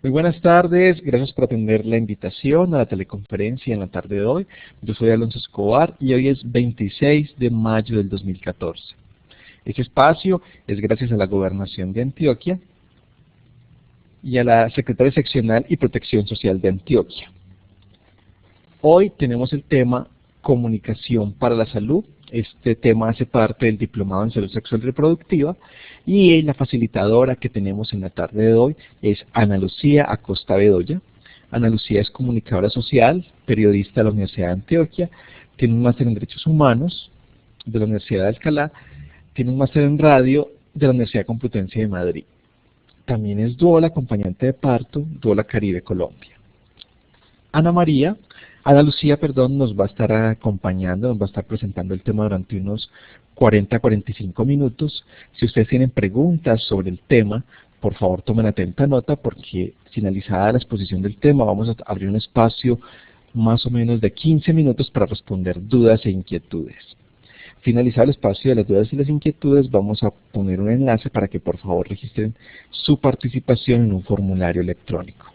Muy buenas tardes, gracias por atender la invitación a la teleconferencia en la tarde de hoy. Yo soy Alonso Escobar y hoy es 26 de mayo del 2014. Este espacio es gracias a la Gobernación de Antioquia y a la Secretaría Seccional y Protección Social de Antioquia. Hoy tenemos el tema Comunicación para la Salud. Este tema hace parte del Diplomado en Salud Sexual y Reproductiva y la facilitadora que tenemos en la tarde de hoy es Ana Lucía Acosta Bedoya. Ana Lucía es comunicadora social, periodista de la Universidad de Antioquia, tiene un máster en Derechos Humanos de la Universidad de Alcalá, tiene un máster en radio de la Universidad Complutense de Madrid. También es duola, acompañante de parto, duola Caribe Colombia. Ana Lucía, nos va a estar acompañando, nos va a estar presentando el tema durante unos 40-45 minutos. Si ustedes tienen preguntas sobre el tema, por favor tomen atenta nota porque finalizada la exposición del tema vamos a abrir un espacio más o menos de 15 minutos para responder dudas e inquietudes. Finalizado el espacio de las dudas y las inquietudes, vamos a poner un enlace para que por favor registren su participación en un formulario electrónico.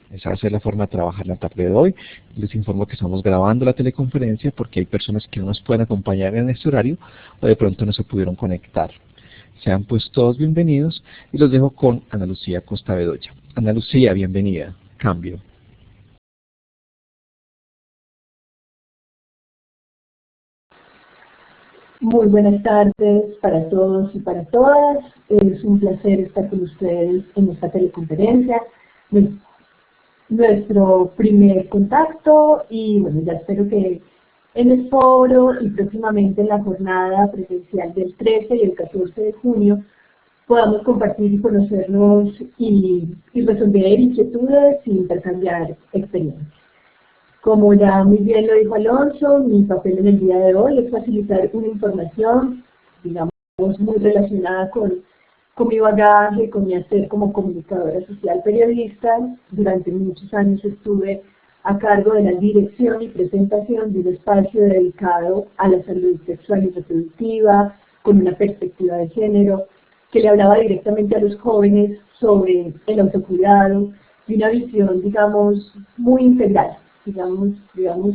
Esa va a ser la forma de trabajar la tarde de hoy. Les informo que estamos grabando la teleconferencia porque hay personas que no nos pueden acompañar en este horario o de pronto no se pudieron conectar. Sean pues todos bienvenidos y los dejo con Ana Lucía Acosta Bedoya. Ana Lucía, bienvenida. Cambio. Muy buenas tardes para todos y para todas. Es un placer estar con ustedes en esta teleconferencia. Nuestro primer contacto y bueno, ya espero que en el foro y próximamente en la jornada presencial del 13 y el 14 de junio podamos compartir y conocernos y resolver inquietudes y intercambiar experiencias. Como ya muy bien lo dijo Alonso, mi papel en el día de hoy es facilitar una información, digamos, muy relacionada con mi bagaje, con mi hacer como comunicadora social periodista. Durante muchos años estuve a cargo de la dirección y presentación de un espacio dedicado a la salud sexual y reproductiva, con una perspectiva de género, que le hablaba directamente a los jóvenes sobre el autocuidado y una visión, digamos, muy integral. Digamos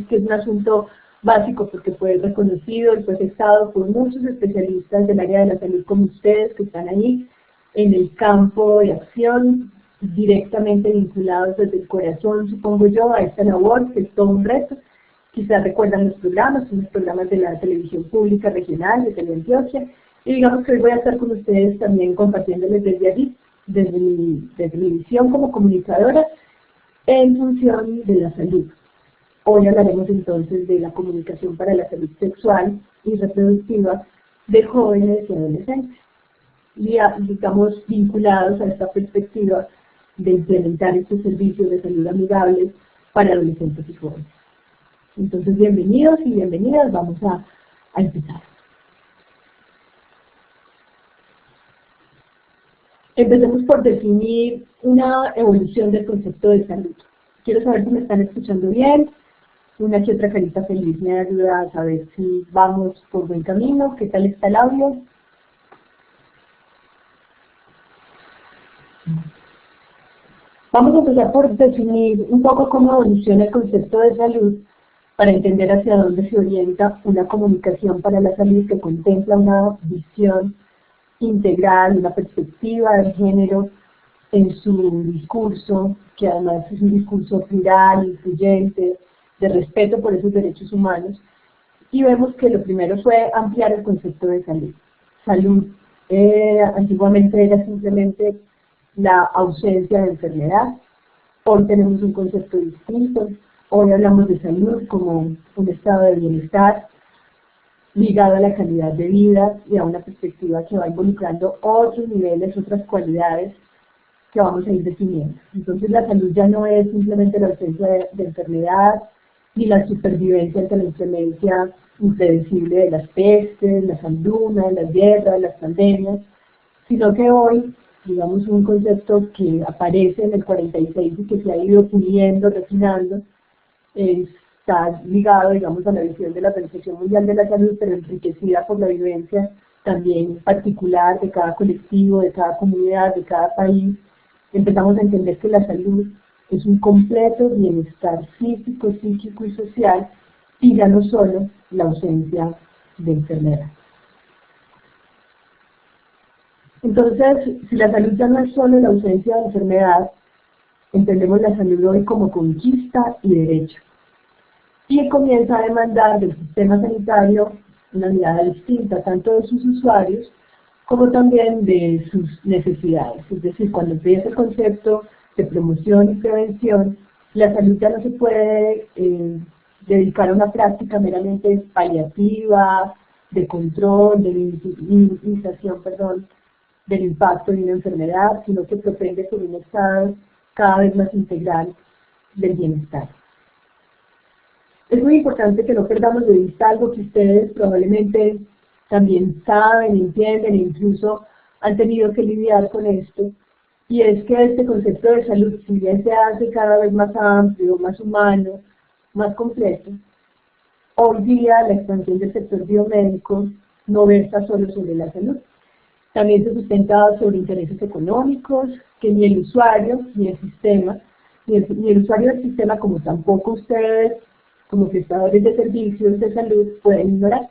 que es un asunto básico porque fue reconocido y fue testado por muchos especialistas del área de la salud como ustedes que están ahí en el campo de acción, directamente vinculados desde el corazón, supongo yo, a esta labor, que es todo un reto. Quizás recuerdan los programas, son los programas de la televisión pública regional de Teleantioquia, y digamos que hoy voy a estar con ustedes también compartiéndoles desde allí, desde mi visión como comunicadora, en función de la salud. Hoy hablaremos entonces de la comunicación para la salud sexual y reproductiva de jóvenes y adolescentes, digamos vinculados a esta perspectiva de implementar estos servicios de salud amigables para adolescentes y jóvenes. Entonces, bienvenidos y bienvenidas, vamos a empezar. Empecemos por definir una evolución del concepto de salud. Quiero saber si me están escuchando bien. Una que otra carita feliz me ayuda a saber si vamos por buen camino. ¿Qué tal está el audio? Vamos a empezar por definir un poco cómo evoluciona el concepto de salud para entender hacia dónde se orienta una comunicación para la salud que contempla una visión integral, una perspectiva de género en su discurso, que además es un discurso plural, incluyente, de respeto por esos derechos humanos. Y vemos que lo primero fue ampliar el concepto de salud. Salud antiguamente era simplemente la ausencia de enfermedad. Hoy tenemos un concepto distinto. Hoy hablamos de salud como un estado de bienestar ligado a la calidad de vida y a una perspectiva que va involucrando otros niveles, otras cualidades que vamos a ir definiendo. Entonces la salud ya no es simplemente la ausencia de enfermedad ni la supervivencia ante la inclemencia impredecible de las pestes, las hambrunas, las guerras, las pandemias, sino que hoy, digamos, un concepto que aparece en el 46 y que se ha ido puliendo, refinando, está ligado, digamos, a la visión de la Organización Mundial de la Salud, pero enriquecida por la vivencia también particular de cada colectivo, de cada comunidad, de cada país, empezamos a entender que la salud es un completo bienestar físico, psíquico y social, y ya no solo la ausencia de enfermedad. Entonces, si la salud ya no es solo la ausencia de enfermedad, entendemos la salud hoy como conquista y derecho. Y comienza a demandar del sistema sanitario una mirada distinta, tanto de sus usuarios como también de sus necesidades. Es decir, cuando empieza el concepto de promoción y prevención, la salud ya no se puede dedicar a una práctica meramente paliativa, de control, de minimización, del impacto de una enfermedad, sino que propende por un estado cada vez más integral del bienestar. Es muy importante que no perdamos de vista algo que ustedes probablemente también saben, entienden e incluso han tenido que lidiar con esto, y es que este concepto de salud, si bien se hace cada vez más amplio, más humano, más completo, hoy día la expansión del sector biomédico no versa solo sobre la salud. También se sustenta sobre intereses económicos que ni el usuario, ni el sistema, ni el usuario del sistema, como tampoco ustedes, como prestadores de servicios de salud, pueden ignorar.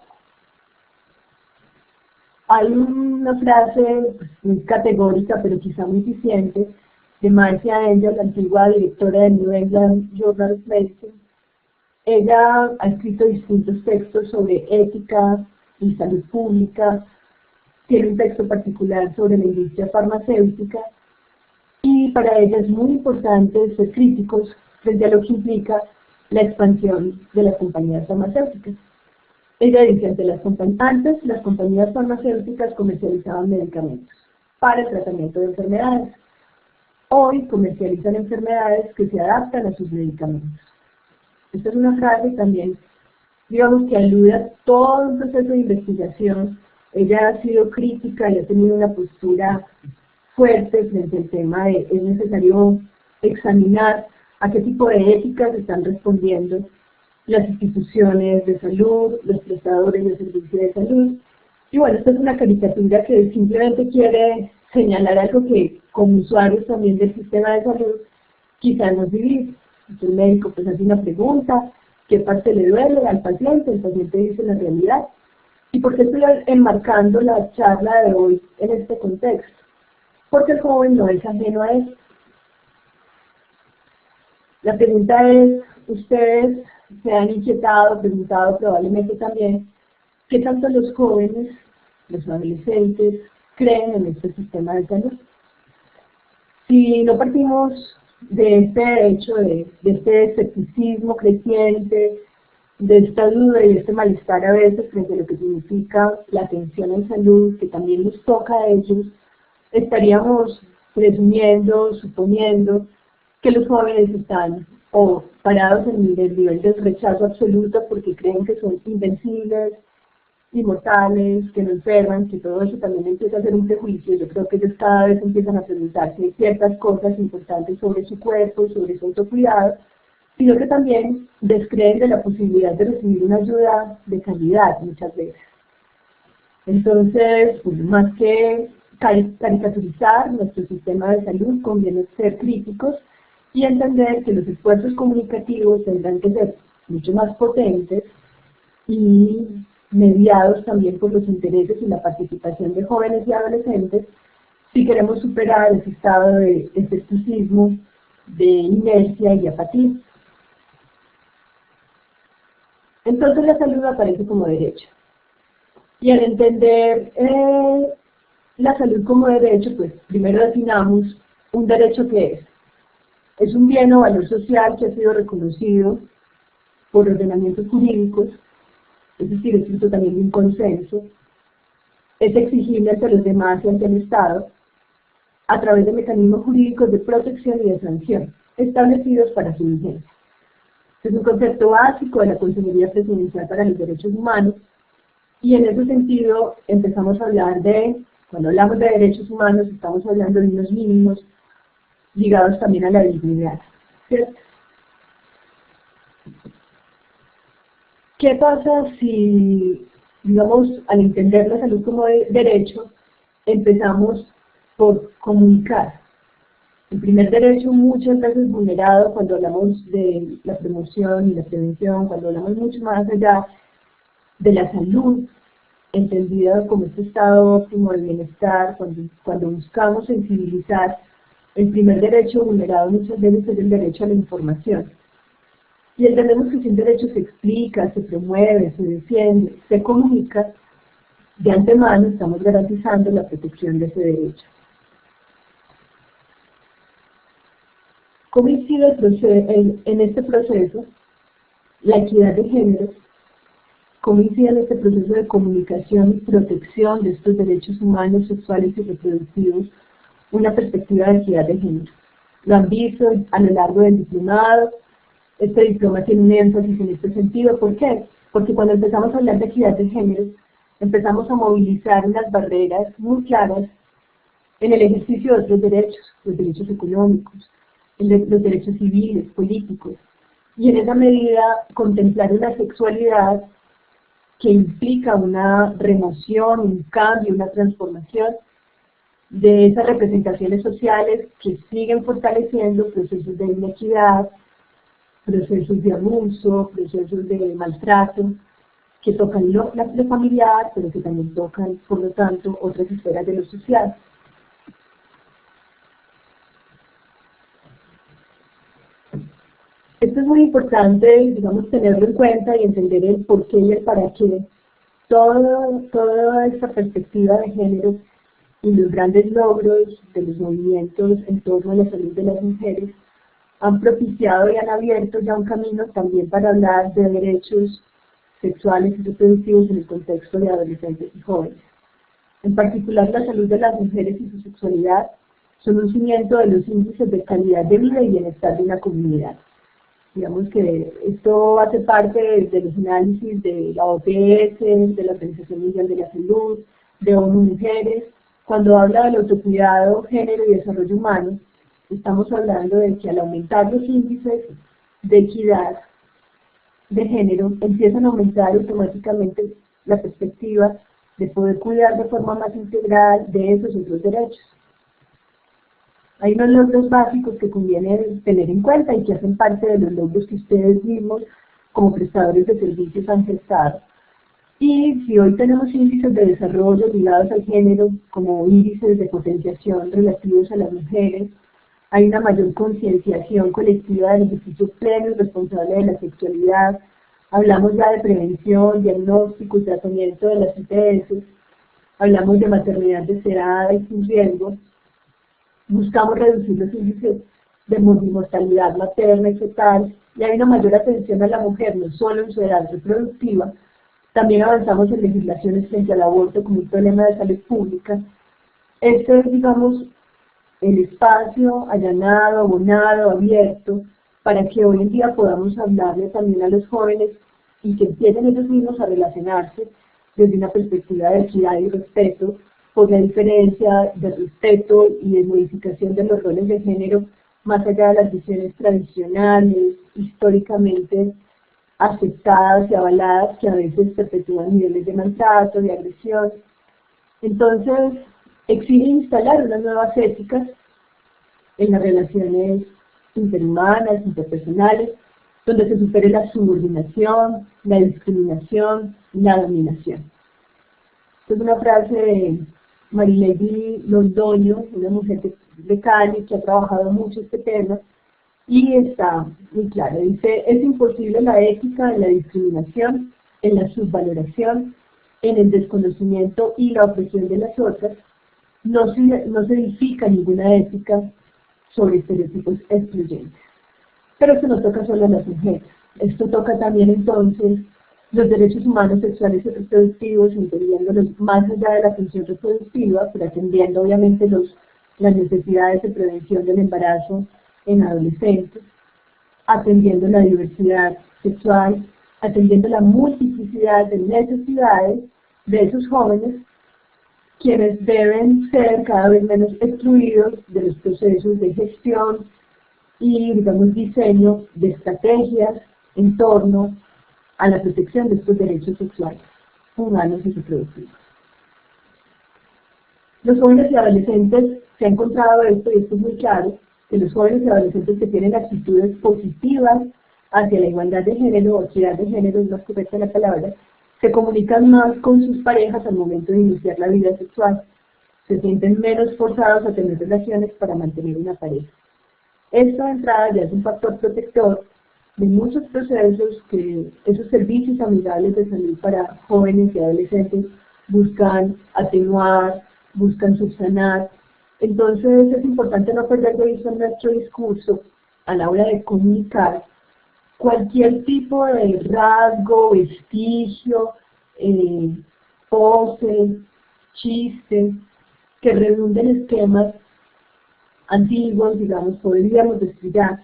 Hay una frase muy categórica, pero quizá muy eficiente, de Marcia Angel, la antigua directora del New England Journal of Medicine. Ella ha escrito distintos textos sobre ética y salud pública, tiene un texto particular sobre la industria farmacéutica, y para ella es muy importante ser críticos frente a lo que implica la expansión de las compañías farmacéuticas. Ella dice, antes las compañías farmacéuticas comercializaban medicamentos para el tratamiento de enfermedades. Hoy comercializan enfermedades que se adaptan a sus medicamentos. Esta es una frase también, digamos, que alude a todo un proceso de investigación. Ella ha sido crítica y ha tenido una postura fuerte frente al tema de es necesario examinar a qué tipo de éticas están respondiendo las instituciones de salud, los prestadores de servicios de salud. Y bueno, esta es una caricatura que simplemente quiere señalar algo que como usuarios también del sistema de salud quizás nos vivimos. El médico pues hace una pregunta, ¿qué parte le duele al paciente? El paciente dice la realidad. ¿Y por qué estoy enmarcando la charla de hoy en este contexto? Porque el joven no es ajeno a esto. La pregunta es, ustedes se han inquietado, preguntado probablemente también, ¿qué tanto los jóvenes, los adolescentes, creen en este sistema de salud? Si no partimos de este hecho, de este escepticismo creciente, de esta duda y de este malestar a veces frente a lo que significa la atención en salud, que también nos toca a ellos, estaríamos presumiendo, suponiendo que los jóvenes están o parados en el nivel de rechazo absoluto porque creen que son invencibles, inmortales, que no enferman, que todo eso también empieza a ser un prejuicio. Yo creo que ellos cada vez empiezan a preguntarse ciertas cosas importantes sobre su cuerpo, sobre su autocuidado, sino que también descreen de la posibilidad de recibir una ayuda de calidad muchas veces. Entonces, pues, más que caricaturizar nuestro sistema de salud, conviene ser críticos y entender que los esfuerzos comunicativos tendrán que ser mucho más potentes y mediados también por los intereses y la participación de jóvenes y adolescentes si queremos superar ese estado de escepticismo, de inercia y apatía. Entonces la salud aparece como derecho. Y al entender la salud como derecho, pues primero definamos un derecho que es. Es un bien o valor social que ha sido reconocido por ordenamientos jurídicos, es decir, es fruto también de un consenso, es exigible ante los demás y ante el Estado a través de mecanismos jurídicos de protección y de sanción establecidos para su vigencia. Es un concepto básico de la Consejería Presidencial para los Derechos Humanos, y en ese sentido empezamos a hablar de, cuando hablamos de derechos humanos, estamos hablando de unos mínimos ligados también a la dignidad, ¿cierto? ¿Qué pasa si, digamos, al entender la salud como derecho, empezamos por comunicar? El primer derecho muchas veces vulnerado cuando hablamos de la promoción y la prevención, cuando hablamos mucho más allá de la salud, entendida como este estado óptimo de bienestar, cuando buscamos sensibilizar, el primer derecho vulnerado muchas veces es el derecho a la información. Y entendemos que si un derecho se explica, se promueve, se defiende, se comunica, de antemano estamos garantizando la protección de ese derecho. ¿Cómo incide en este proceso la equidad de género? ¿Cómo incide en este proceso de comunicación y protección de estos derechos humanos, sexuales y reproductivos una perspectiva de equidad de género? Lo han visto a lo largo del diplomado. Este diploma tiene un énfasis en este sentido. ¿Por qué? Porque cuando empezamos a hablar de equidad de género, empezamos a movilizar unas barreras muy claras en el ejercicio de otros derechos, los derechos económicos, los derechos civiles, políticos, y en esa medida contemplar una sexualidad que implica una remoción, un cambio, una transformación de esas representaciones sociales que siguen fortaleciendo procesos de inequidad, procesos de abuso, procesos de maltrato, que tocan lo familiar, pero que también tocan, por lo tanto, otras esferas de lo social. Esto es muy importante, digamos, tenerlo en cuenta y entender el por qué y el para qué. Toda esta perspectiva de género y los grandes logros de los movimientos en torno a la salud de las mujeres han propiciado y han abierto ya un camino también para hablar de derechos sexuales y reproductivos en el contexto de adolescentes y jóvenes. En particular, la salud de las mujeres y su sexualidad son un cimiento de los índices de calidad de vida y bienestar de una comunidad. Digamos que esto hace parte de los análisis de la OPS, de la Organización Mundial de la Salud, de ONU Mujeres. Cuando habla del autocuidado, género y desarrollo humano, estamos hablando de que al aumentar los índices de equidad de género, empiezan a aumentar automáticamente la perspectiva de poder cuidar de forma más integral de esos otros derechos. Hay unos logros básicos que conviene tener en cuenta y que hacen parte de los logros que ustedes mismos como prestadores de servicios han gestado. Y si hoy tenemos índices de desarrollo ligados al género, como índices de potenciación relativos a las mujeres, hay una mayor concienciación colectiva del ejercicio pleno y responsable de la sexualidad. Hablamos ya de prevención, diagnóstico y tratamiento de las ITS. Hablamos de maternidad deseada y sin riesgo. Buscamos reducir los índices de mortalidad materna y fetal. Y hay una mayor atención a la mujer, no solo en su edad reproductiva. También avanzamos en legislaciones frente al aborto como un problema de salud pública. Este es, digamos, el espacio allanado, abonado, abierto, para que hoy en día podamos hablarle también a los jóvenes y que empiecen ellos mismos a relacionarse desde una perspectiva de equidad y respeto, por la diferencia de respeto y de modificación de los roles de género, más allá de las visiones tradicionales, históricamente aceptadas y avaladas, que a veces perpetúan niveles de maltrato, de agresión. Entonces, exige instalar unas nuevas éticas en las relaciones interhumanas, interpersonales, donde se supere la subordinación, la discriminación, la dominación. Esta es una frase de Marilady Londoño, una mujer de Cali que ha trabajado mucho este tema, y está muy clara. Dice: es imposible la ética en la discriminación, en la subvaloración, en el desconocimiento y la opresión de las otras. No se edifica ninguna ética sobre estereotipos excluyentes. Pero esto no toca solo a las mujeres. Esto toca también entonces los derechos humanos sexuales y reproductivos, entendiéndolos más allá de la función reproductiva, pero atendiendo obviamente las necesidades de prevención del embarazo en adolescentes, atendiendo la diversidad sexual, atendiendo la multiplicidad de necesidades de esos jóvenes, quienes deben ser cada vez menos excluidos de los procesos de gestión y, digamos, diseño de estrategias en torno a la protección de estos derechos sexuales, humanos y reproductivos. Los jóvenes y adolescentes se han encontrado esto, y esto es muy claro, que los jóvenes y adolescentes que tienen actitudes positivas hacia la igualdad de género, o equidad de género es más correcta la palabra, se comunican más con sus parejas al momento de iniciar la vida sexual, se sienten menos forzados a tener relaciones para mantener una pareja. Esto de entrada ya es un factor protector de muchos procesos que esos servicios amigables de salud para jóvenes y adolescentes buscan atenuar, buscan subsanar. Entonces es importante no perder de vista en nuestro discurso a la hora de comunicar cualquier tipo de rasgo, vestigio, pose, chiste, que redunde en esquemas antiguos, digamos, podríamos decir ya,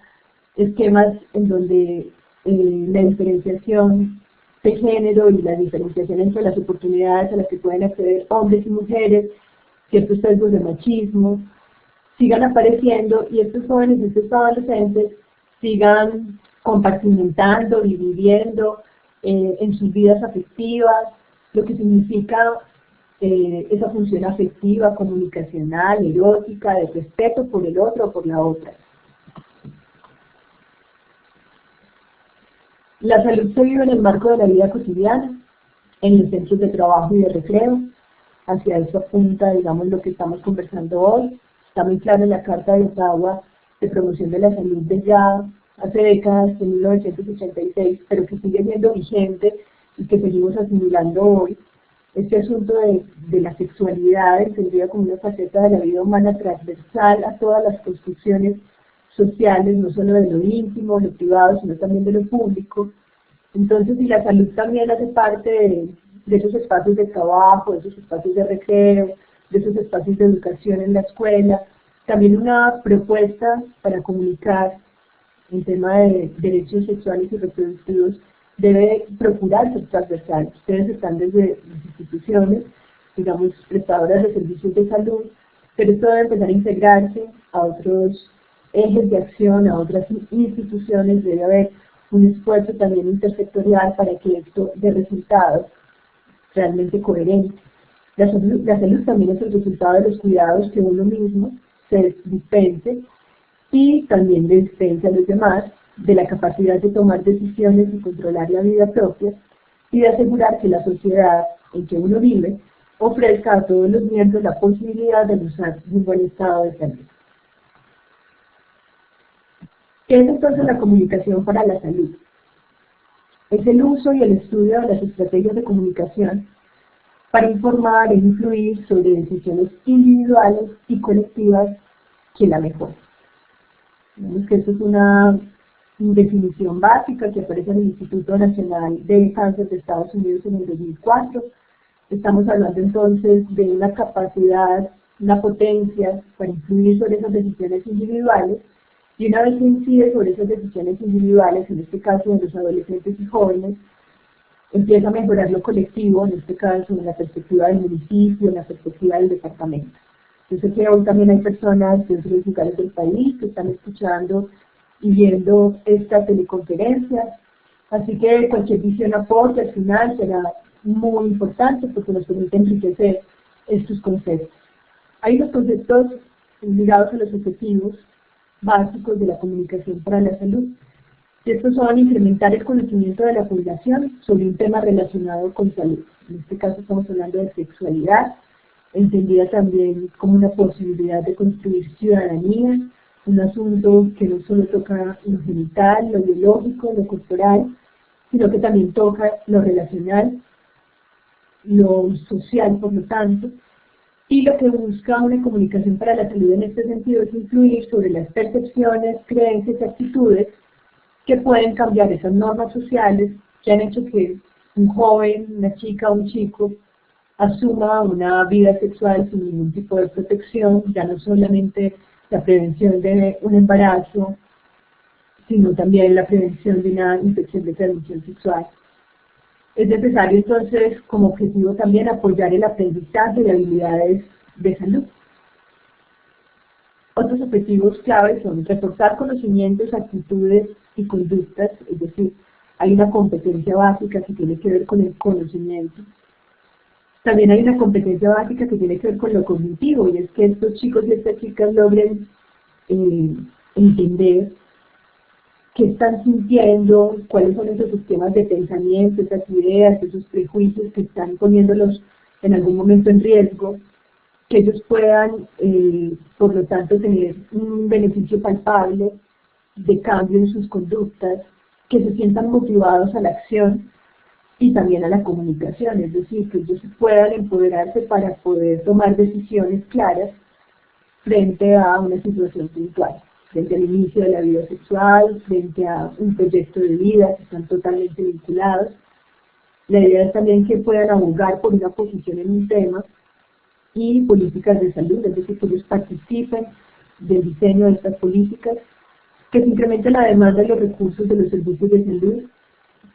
esquemas en donde la diferenciación de género y la diferenciación entre las oportunidades a las que pueden acceder hombres y mujeres, ciertos sesgos de machismo, sigan apareciendo y estos jóvenes y estos adolescentes sigan compartimentando y viviendo en sus vidas afectivas, lo que significa esa función afectiva, comunicacional, erótica, de respeto por el otro o por la otra. La salud se vive en el marco de la vida cotidiana, en los centros de trabajo y de recreo. Hacia eso apunta, digamos, lo que estamos conversando hoy. Está muy claro en la Carta de Ottawa de Promoción de la Salud de ya hace décadas, de 1986, pero que sigue siendo vigente y que seguimos asimilando hoy. Este asunto de la sexualidad, entendida como una faceta de la vida humana transversal a todas las construcciones sociales, no solo de lo íntimo, lo privado, sino también de lo público. Entonces, y la salud también hace parte de esos espacios de trabajo, de esos espacios de recreo, de esos espacios de educación en la escuela. También una propuesta para comunicar en tema de derechos sexuales y reproductivos debe procurar ser transversal. Ustedes están desde las instituciones, digamos, prestadoras de servicios de salud, pero esto debe empezar a integrarse a otros ejes de acción, a otras instituciones. Debe haber un esfuerzo también intersectorial para que esto dé resultados realmente coherentes. La salud también es el resultado de los cuidados que uno mismo se dispense y también le dispense a los demás, de la capacidad de tomar decisiones y controlar la vida propia, y de asegurar que la sociedad en que uno vive ofrezca a todos los miembros la posibilidad de gozar de un buen estado de salud. ¿Qué es entonces la comunicación para la salud? Es el uso y el estudio de las estrategias de comunicación para informar e influir sobre decisiones individuales y colectivas que la mejoren. Vemos que esto es una definición básica que aparece en el Instituto Nacional de Cáncer de Estados Unidos en el 2004. Estamos hablando entonces de una capacidad, una potencia para influir sobre esas decisiones individuales, y una vez que incide sobre esas decisiones individuales, en este caso de los adolescentes y jóvenes, empieza a mejorar lo colectivo, en este caso en la perspectiva del municipio, en la perspectiva del departamento. Yo sé que hoy también hay personas de otros lugares del país que están escuchando y viendo esta teleconferencia, así que cualquier visión aporte al final será muy importante porque nos permite enriquecer estos conceptos. Hay unos conceptos ligados a los objetivos básicos de la comunicación para la salud. Y estos son incrementar el conocimiento de la población sobre un tema relacionado con salud. En este caso estamos hablando de sexualidad, entendida también como una posibilidad de construir ciudadanía, un asunto que no solo toca lo genital, lo biológico, lo corporal, sino que también toca lo relacional, lo social, por lo tanto, y lo que busca una comunicación para la salud en este sentido es influir sobre las percepciones, creencias y actitudes que pueden cambiar esas normas sociales que han hecho que un joven, una chica o un chico asuma una vida sexual sin ningún tipo de protección, ya no solamente la prevención de un embarazo, sino también la prevención de una infección de transmisión sexual. Es necesario entonces como objetivo también apoyar el aprendizaje de habilidades de salud. Otros objetivos claves son reforzar conocimientos, actitudes y conductas, es decir, hay una competencia básica que tiene que ver con el conocimiento. También hay una competencia básica que tiene que ver con lo cognitivo, y es que estos chicos y estas chicas logren entender qué están sintiendo, cuáles son esos sistemas de pensamiento, esas ideas, esos prejuicios que están poniéndolos en algún momento en riesgo, que ellos puedan, por lo tanto, tener un beneficio palpable de cambio en sus conductas, que se sientan motivados a la acción y también a la comunicación, es decir, que ellos puedan empoderarse para poder tomar decisiones claras frente a una situación puntual, frente al inicio de la vida sexual, frente a un proyecto de vida, que están totalmente vinculados. La idea es también que puedan abogar por una posición en un tema y políticas de salud, es decir, que ellos participen del diseño de estas políticas, que se incremente la demanda de los recursos de los servicios de salud,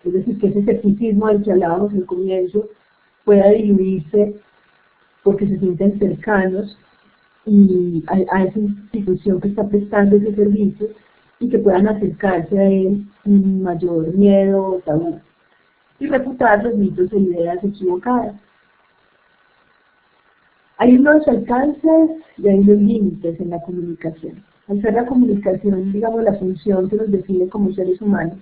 es decir, que ese escepticismo del que hablábamos al comienzo pueda diluirse porque se sienten cercanos y a esa institución que está prestando ese servicio y que puedan acercarse a él sin mayor miedo o tabú y refutar los mitos e ideas equivocadas. Hay unos alcances y hay unos límites en la comunicación. Al ser la comunicación, digamos, la función que nos define como seres humanos,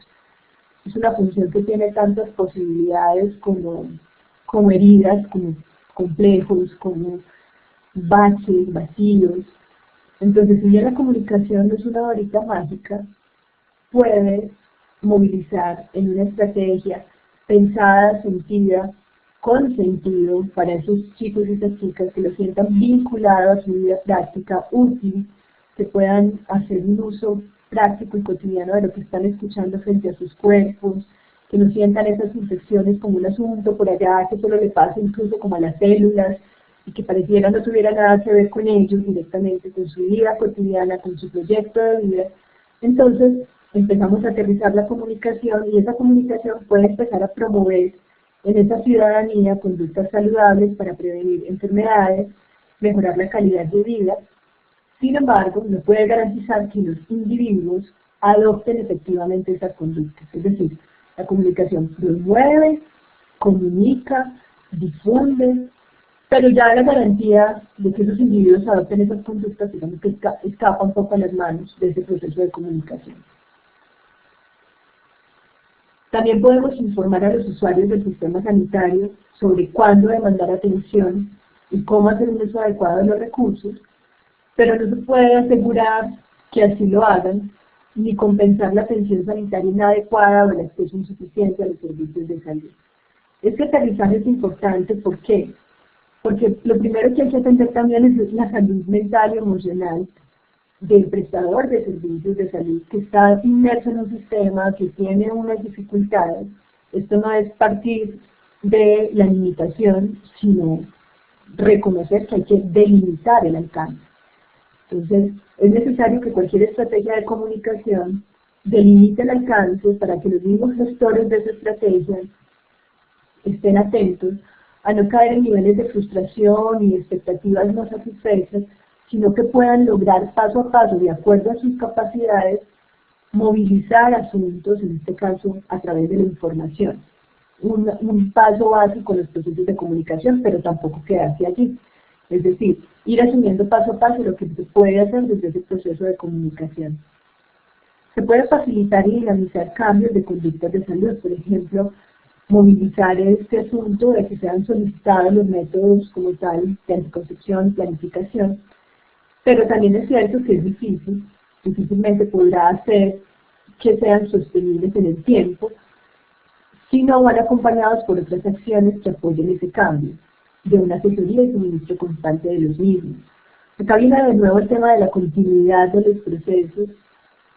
es una función que tiene tantas posibilidades como heridas, como complejos, como baches, vacíos. Entonces, si bien la comunicación no es una varita mágica, puede movilizar en una estrategia pensada, sentida, con sentido para esos chicos y esas chicas que lo sientan vinculado a su vida práctica, útil, que puedan hacer un uso práctico y cotidiano de lo que están escuchando frente a sus cuerpos, que no sientan esas infecciones como un asunto por allá que solo le pasa incluso como a las células y que pareciera no tuviera nada que ver con ellos directamente, con su vida cotidiana, con su proyecto de vida. Entonces empezamos a aterrizar la comunicación y esa comunicación puede empezar a promover en esa ciudadanía conductas saludables para prevenir enfermedades, mejorar la calidad de vida. Sin embargo, no puede garantizar que los individuos adopten efectivamente esas conductas. Es decir, la comunicación promueve, comunica, difunde, pero ya la garantía de que esos individuos adopten esas conductas, digamos que escapa un poco a las manos de ese proceso de comunicación. También podemos informar a los usuarios del sistema sanitario sobre cuándo demandar atención y cómo hacer un uso adecuado de los recursos, pero no se puede asegurar que así lo hagan, ni compensar la atención sanitaria inadecuada o el acceso insuficiente a los servicios de salud. Este aterrizaje es importante, ¿por qué? Porque lo primero que hay que atender también es la salud mental y emocional del prestador de servicios de salud que está inmerso en un sistema que tiene unas dificultades. Esto no es partir de la limitación, sino reconocer que hay que delimitar el alcance. Entonces, es necesario que cualquier estrategia de comunicación delimite el alcance para que los mismos gestores de esa estrategia estén atentos a no caer en niveles de frustración y expectativas no satisfechas, sino que puedan lograr paso a paso, de acuerdo a sus capacidades, movilizar asuntos, en este caso a través de la información. Un paso básico en los procesos de comunicación, pero tampoco quedarse allí. Es decir, ir asumiendo paso a paso lo que se puede hacer desde ese proceso de comunicación. Se puede facilitar y dinamizar cambios de conductas de salud, por ejemplo, movilizar este asunto de que sean solicitados los métodos como tal de anticoncepción y planificación, pero también es cierto que es difícilmente podrá hacer que sean sostenibles en el tiempo si no van acompañados por otras acciones que apoyen ese cambio, de una asesoría y suministro constante de los mismos. Acá viene de nuevo el tema de la continuidad de los procesos,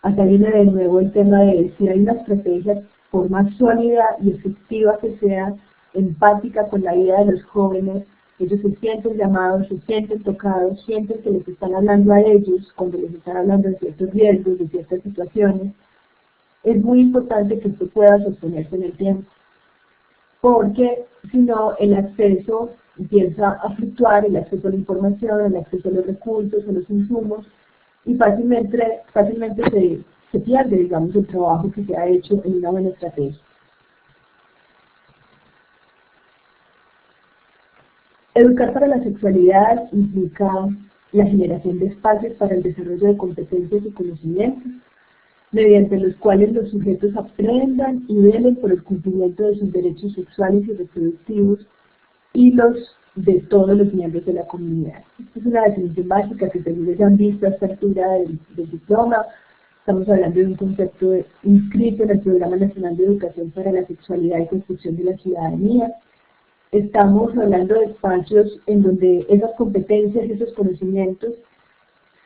acá viene de nuevo el tema de si hay una estrategia por más sólida y efectiva que sea, empática con la vida de los jóvenes, ellos se sienten llamados, se sienten tocados, sienten que les están hablando a ellos cuando les están hablando de ciertos riesgos, de ciertas situaciones. Es muy importante que esto pueda sostenerse en el tiempo, porque si no el acceso empieza a fluctuar, el acceso a la información, el acceso a los recursos, a los insumos, y fácilmente se pierde, digamos, el trabajo que se ha hecho en una buena estrategia. Educar para la sexualidad implica la generación de espacios para el desarrollo de competencias y conocimientos, mediante los cuales los sujetos aprendan y velen por el cumplimiento de sus derechos sexuales y reproductivos y los de todos los miembros de la comunidad. Esta es una definición básica que seguro ya han visto a esta altura del diploma. Estamos hablando de un concepto inscrito en el Programa Nacional de Educación para la Sexualidad y Construcción de la Ciudadanía. Estamos hablando de espacios en donde esas competencias y esos conocimientos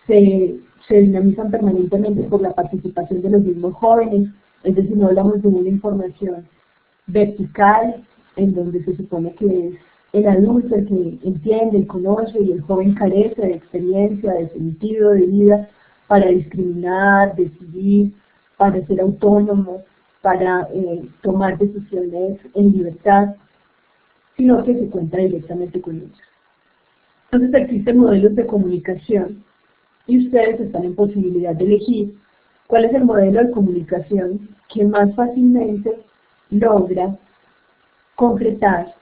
se dinamizan permanentemente por la participación de los mismos jóvenes, es decir, no hablamos de una información vertical, en donde se supone que es el adulto el que entiende y conoce, y el joven carece de experiencia, de sentido de vida para discriminar, decidir, para ser autónomo, para tomar decisiones en libertad, sino que se cuenta directamente con ellos. Entonces existen modelos de comunicación y ustedes están en posibilidad de elegir cuál es el modelo de comunicación que más fácilmente logra concretar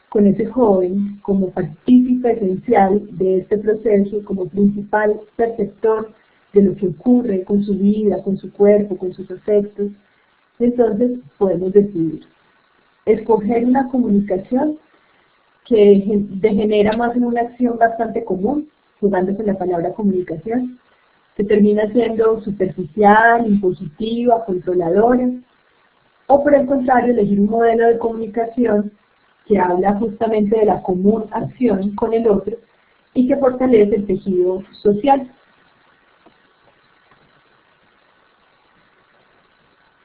con ese joven como partícipe esencial de este proceso, como principal perceptor de lo que ocurre con su vida, con su cuerpo, con sus afectos. Entonces podemos decidir escoger una comunicación que degenera más en una acción bastante común, jugando con la palabra comunicación, que termina siendo superficial, impositiva, controladora, o por el contrario, elegir un modelo de comunicación que habla justamente de la común acción con el otro y que fortalece el tejido social.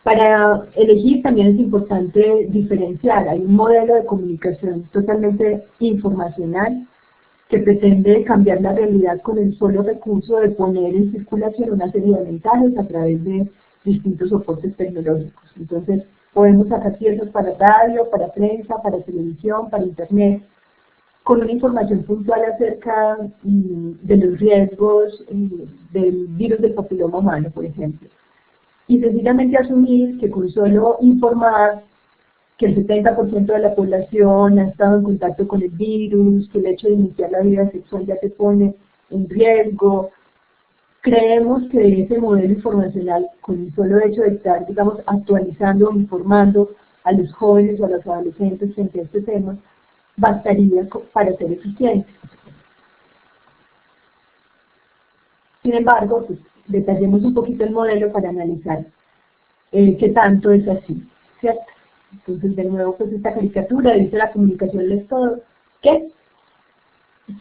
Para elegir también es importante diferenciar. Hay un modelo de comunicación totalmente informacional que pretende cambiar la realidad con el solo recurso de poner en circulación una serie de mensajes a través de distintos soportes tecnológicos. Entonces, podemos sacar piezas para radio, para prensa, para televisión, para internet, con una información puntual acerca de los riesgos del virus del papiloma humano, por ejemplo. Y sencillamente asumir que con solo informar que el 70% de la población ha estado en contacto con el virus, que el hecho de iniciar la vida sexual ya te pone en riesgo. Creemos que ese modelo informacional, con el solo hecho de estar, digamos, actualizando o informando a los jóvenes o a los adolescentes frente a este tema, bastaría para ser eficiente. Sin embargo, pues, detallemos un poquito el modelo para analizar qué tanto es así, ¿cierto? Entonces, de nuevo, pues esta caricatura dice la comunicación lo es todo, que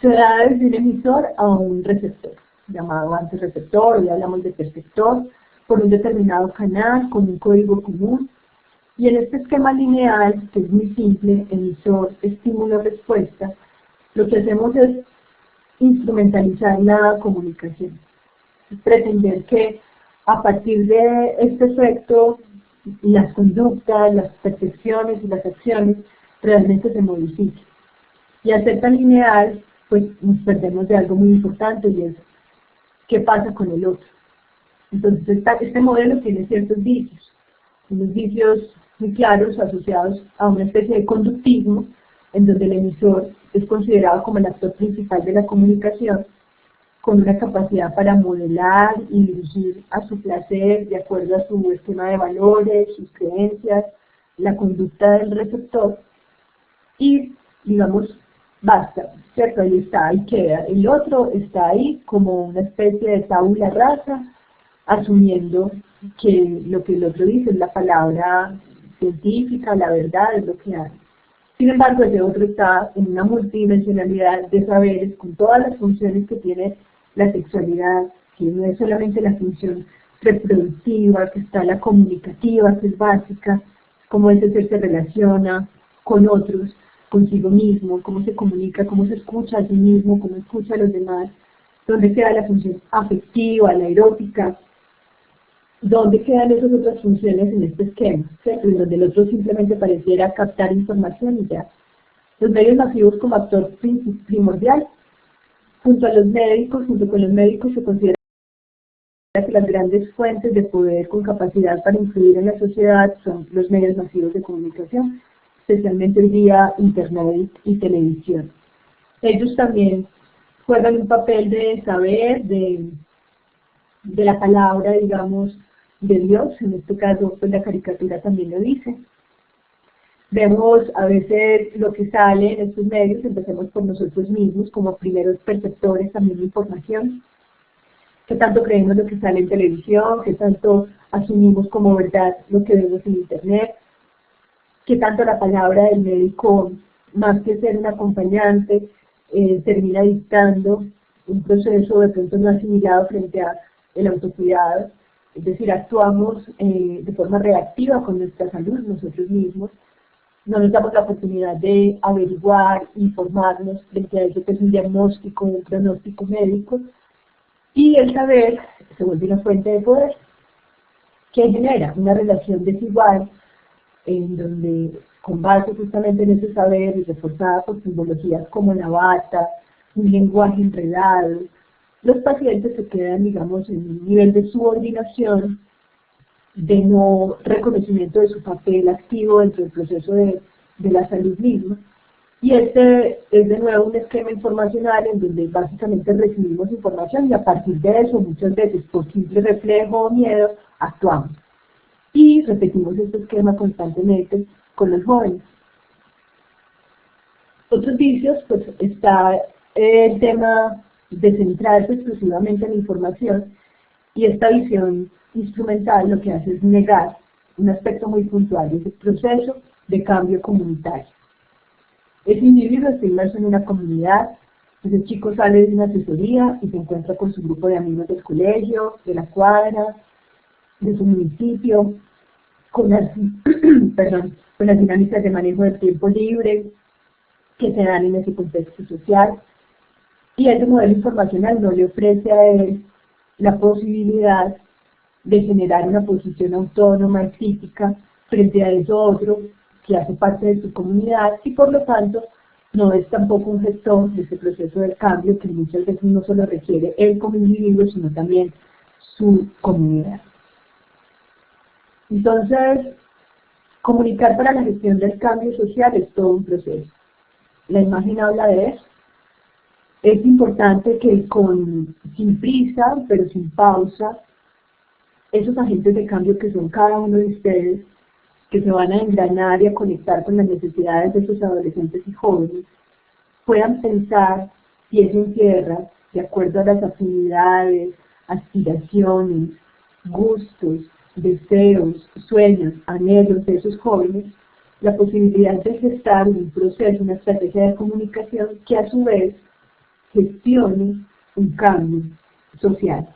se da desde un emisor a un receptor, llamado antes receptor, hoy hablamos de perceptor, por un determinado canal, con un código común, y en este esquema lineal, que es muy simple, emisor, estímulo, respuesta, lo que hacemos es instrumentalizar la comunicación, pretender que a partir de este efecto las conductas, las percepciones y las acciones realmente se modifiquen. Y al ser tan lineal, pues nos perdemos de algo muy importante, y es qué pasa con el otro. Entonces este modelo tiene ciertos vicios, unos vicios muy claros asociados a una especie de conductismo, en donde el emisor es considerado como el actor principal de la comunicación, con una capacidad para modelar y dirigir a su placer, de acuerdo a su esquema de valores, sus creencias, la conducta del receptor, y, digamos, basta, ¿cierto? Ahí está, ahí queda. El otro está ahí como una especie de tabula rasa, asumiendo que lo que el otro dice es la palabra científica, la verdad, es lo que hay. Sin embargo, ese otro está en una multidimensionalidad de saberes, con todas las funciones que tiene la sexualidad, que no es solamente la función reproductiva, que está la comunicativa, que es básica, cómo ese ser se relaciona con otros, consigo mismo, cómo se comunica, cómo se escucha a sí mismo, cómo escucha a los demás, dónde queda la función afectiva, la erótica, dónde quedan esas otras funciones en este esquema, ¿cierto? En donde el otro simplemente pareciera captar información y ya. Los medios masivos como actor primordial, junto con los médicos se considera que las grandes fuentes de poder con capacidad para influir en la sociedad son los medios masivos de comunicación, especialmente hoy día Internet y televisión. Ellos también juegan un papel de saber, de la palabra, digamos, de Dios. En este caso, pues la caricatura también lo dice. Vemos a veces lo que sale en estos medios, empecemos por nosotros mismos, como primeros perceptores también de información. ¿Qué tanto creemos lo que sale en televisión? ¿Qué tanto asumimos como verdad lo que vemos en Internet? ¿Qué tanto la palabra del médico, más que ser un acompañante, termina dictando un proceso de pronto no asimilado frente a el autocuidado? Es decir, actuamos de forma reactiva con nuestra salud nosotros mismos. No nos damos la oportunidad de averiguar, informarnos frente a eso que es un diagnóstico, un pronóstico médico. Y el saber se vuelve una fuente de poder que genera una relación desigual en donde, con base justamente en ese saber y reforzada por simbologías como la bata, un lenguaje enredado, los pacientes se quedan, digamos, en un nivel de subordinación, de no reconocimiento de su papel activo dentro del proceso de la salud misma. Y este es de nuevo un esquema informacional en donde básicamente recibimos información y a partir de eso, muchas veces por simple reflejo o miedo, actuamos. Y repetimos este esquema constantemente con los jóvenes. Otros vicios, pues está el tema de centrarse exclusivamente en la información, y esta visión instrumental lo que hace es negar un aspecto muy puntual, es el proceso de cambio comunitario. Ese individuo está inmerso en una comunidad, ese chico sale de una asesoría y se encuentra con su grupo de amigos del colegio, de la cuadra, de su municipio, con las, con las dinámicas de manejo del tiempo libre que se dan en ese contexto social. Y ese modelo informacional no le ofrece a él la posibilidad de generar una posición autónoma y crítica frente a eso otro que hace parte de su comunidad, y por lo tanto no es tampoco un gestor de ese proceso del cambio que muchas veces no solo requiere él como individuo, sino también su comunidad. Entonces, comunicar para la gestión del cambio social es todo un proceso. La imagen habla de eso. Es importante que sin prisa, pero sin pausa, esos agentes de cambio que son cada uno de ustedes, que se van a engranar y a conectar con las necesidades de esos adolescentes y jóvenes, puedan pensar pies en tierra, de acuerdo a las afinidades, aspiraciones, gustos, deseos, sueños, anhelos de esos jóvenes, la posibilidad de gestar un proceso, una estrategia de comunicación que a su vez gestione un cambio social.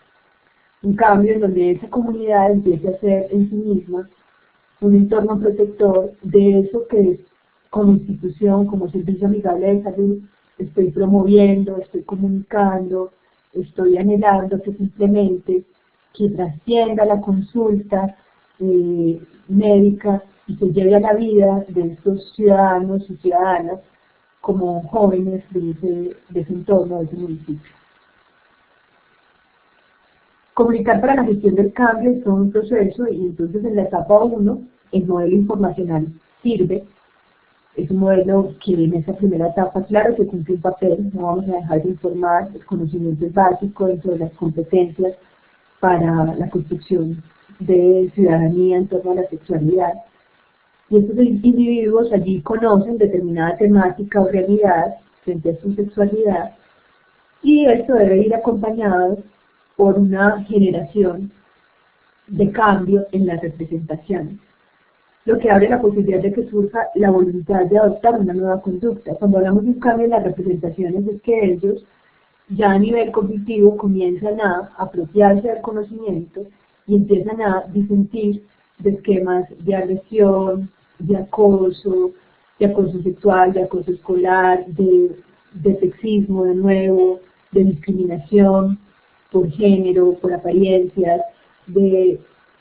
Un cambio en donde esa comunidad empiece a ser en sí misma un entorno protector de eso que como institución, como servicio amigable de salud, estoy promoviendo, estoy comunicando, estoy anhelando que simplemente que trascienda la consulta médica y se lleve a la vida de estos ciudadanos y ciudadanas como jóvenes de ese entorno, de ese municipio. Comunicar para la gestión del cambio es todo un proceso, y entonces en la etapa 1 el modelo informacional sirve. Es un modelo que en esa primera etapa, claro que cumple un papel, no vamos a dejar de informar, el conocimiento es básico dentro de las competencias para la construcción de ciudadanía en torno a la sexualidad. Y estos individuos allí conocen determinada temática o realidad frente a su sexualidad, y esto debe ir acompañado por una generación de cambio en las representaciones, lo que abre la posibilidad de que surja la voluntad de adoptar una nueva conducta. Cuando hablamos de un cambio en las representaciones, es que ellos ya a nivel cognitivo comienzan a apropiarse del conocimiento y empiezan a disentir de esquemas de agresión, de acoso sexual, de acoso escolar, de sexismo de nuevo, de discriminación por género, por apariencias,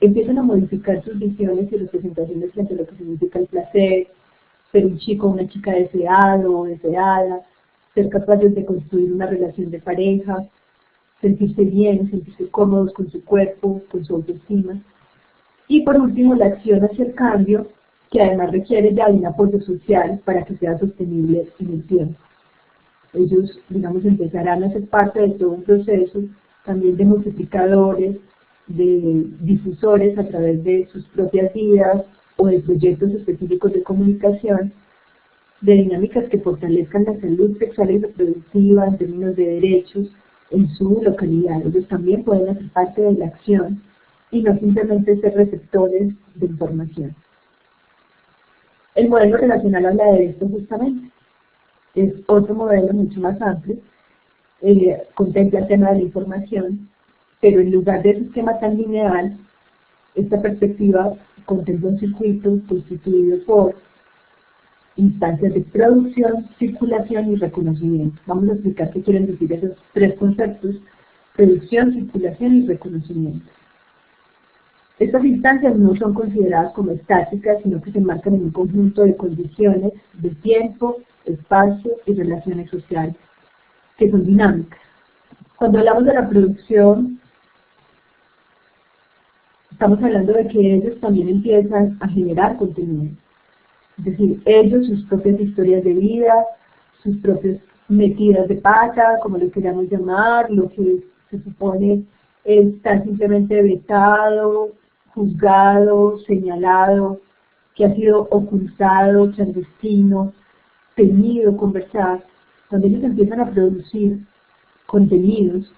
empiezan a modificar sus visiones y representaciones frente a lo que significa el placer, ser un chico o una chica deseado o deseada, ser capaces de construir una relación de pareja, sentirse bien, sentirse cómodos con su cuerpo, con su autoestima. Y por último, la acción hacia el cambio, que además requiere ya de un apoyo social para que sea sostenible en el tiempo. Ellos, digamos, empezarán a ser parte de todo un proceso también de multiplicadores, de difusores a través de sus propias vidas o de proyectos específicos de comunicación, de dinámicas que fortalezcan la salud sexual y reproductiva en términos de derechos en su localidad. Ellos también pueden hacer parte de la acción y no simplemente ser receptores de información. El modelo relacional habla de esto justamente. Es otro modelo mucho más amplio, contempla el tema de la información, pero en lugar de ese esquema tan lineal, esta perspectiva contempla un circuito constituido por instancias de producción, circulación y reconocimiento. Vamos a explicar qué quieren decir esos tres conceptos: producción, circulación y reconocimiento. Estas instancias no son consideradas como estáticas, sino que se enmarcan en un conjunto de condiciones de tiempo, espacio y relaciones sociales, que son dinámicas. Cuando hablamos de la producción, estamos hablando de que ellos también empiezan a generar contenido. Es decir, ellos, sus propias historias de vida, sus propias metidas de pata, como lo queramos llamar, lo que se supone está simplemente vetado, juzgado, señalado, que ha sido ocultado, clandestino, temido conversar, donde ellos empiezan a producir contenidos,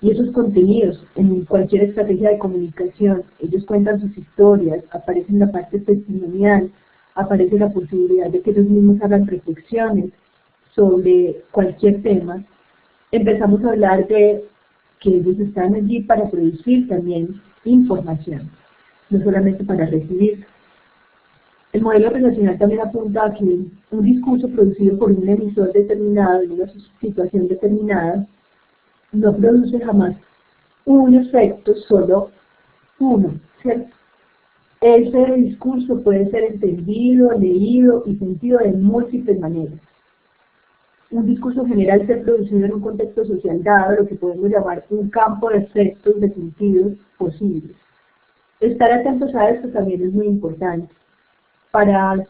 y esos contenidos, en cualquier estrategia de comunicación, ellos cuentan sus historias, aparece en la parte testimonial, aparece la posibilidad de que ellos mismos hagan reflexiones sobre cualquier tema. Empezamos a hablar de que ellos están allí para producir también información, no solamente para recibir. El modelo relacional también apunta a que un discurso producido por un emisor determinado en una situación determinada no produce jamás un efecto, solo uno, ¿cierto? Ese discurso puede ser entendido, leído y sentido de múltiples maneras. Un discurso general ser producido en un contexto social dado, lo que podemos llamar un campo de efectos de sentidos posibles. Estar atentos a esto también es muy importante. Para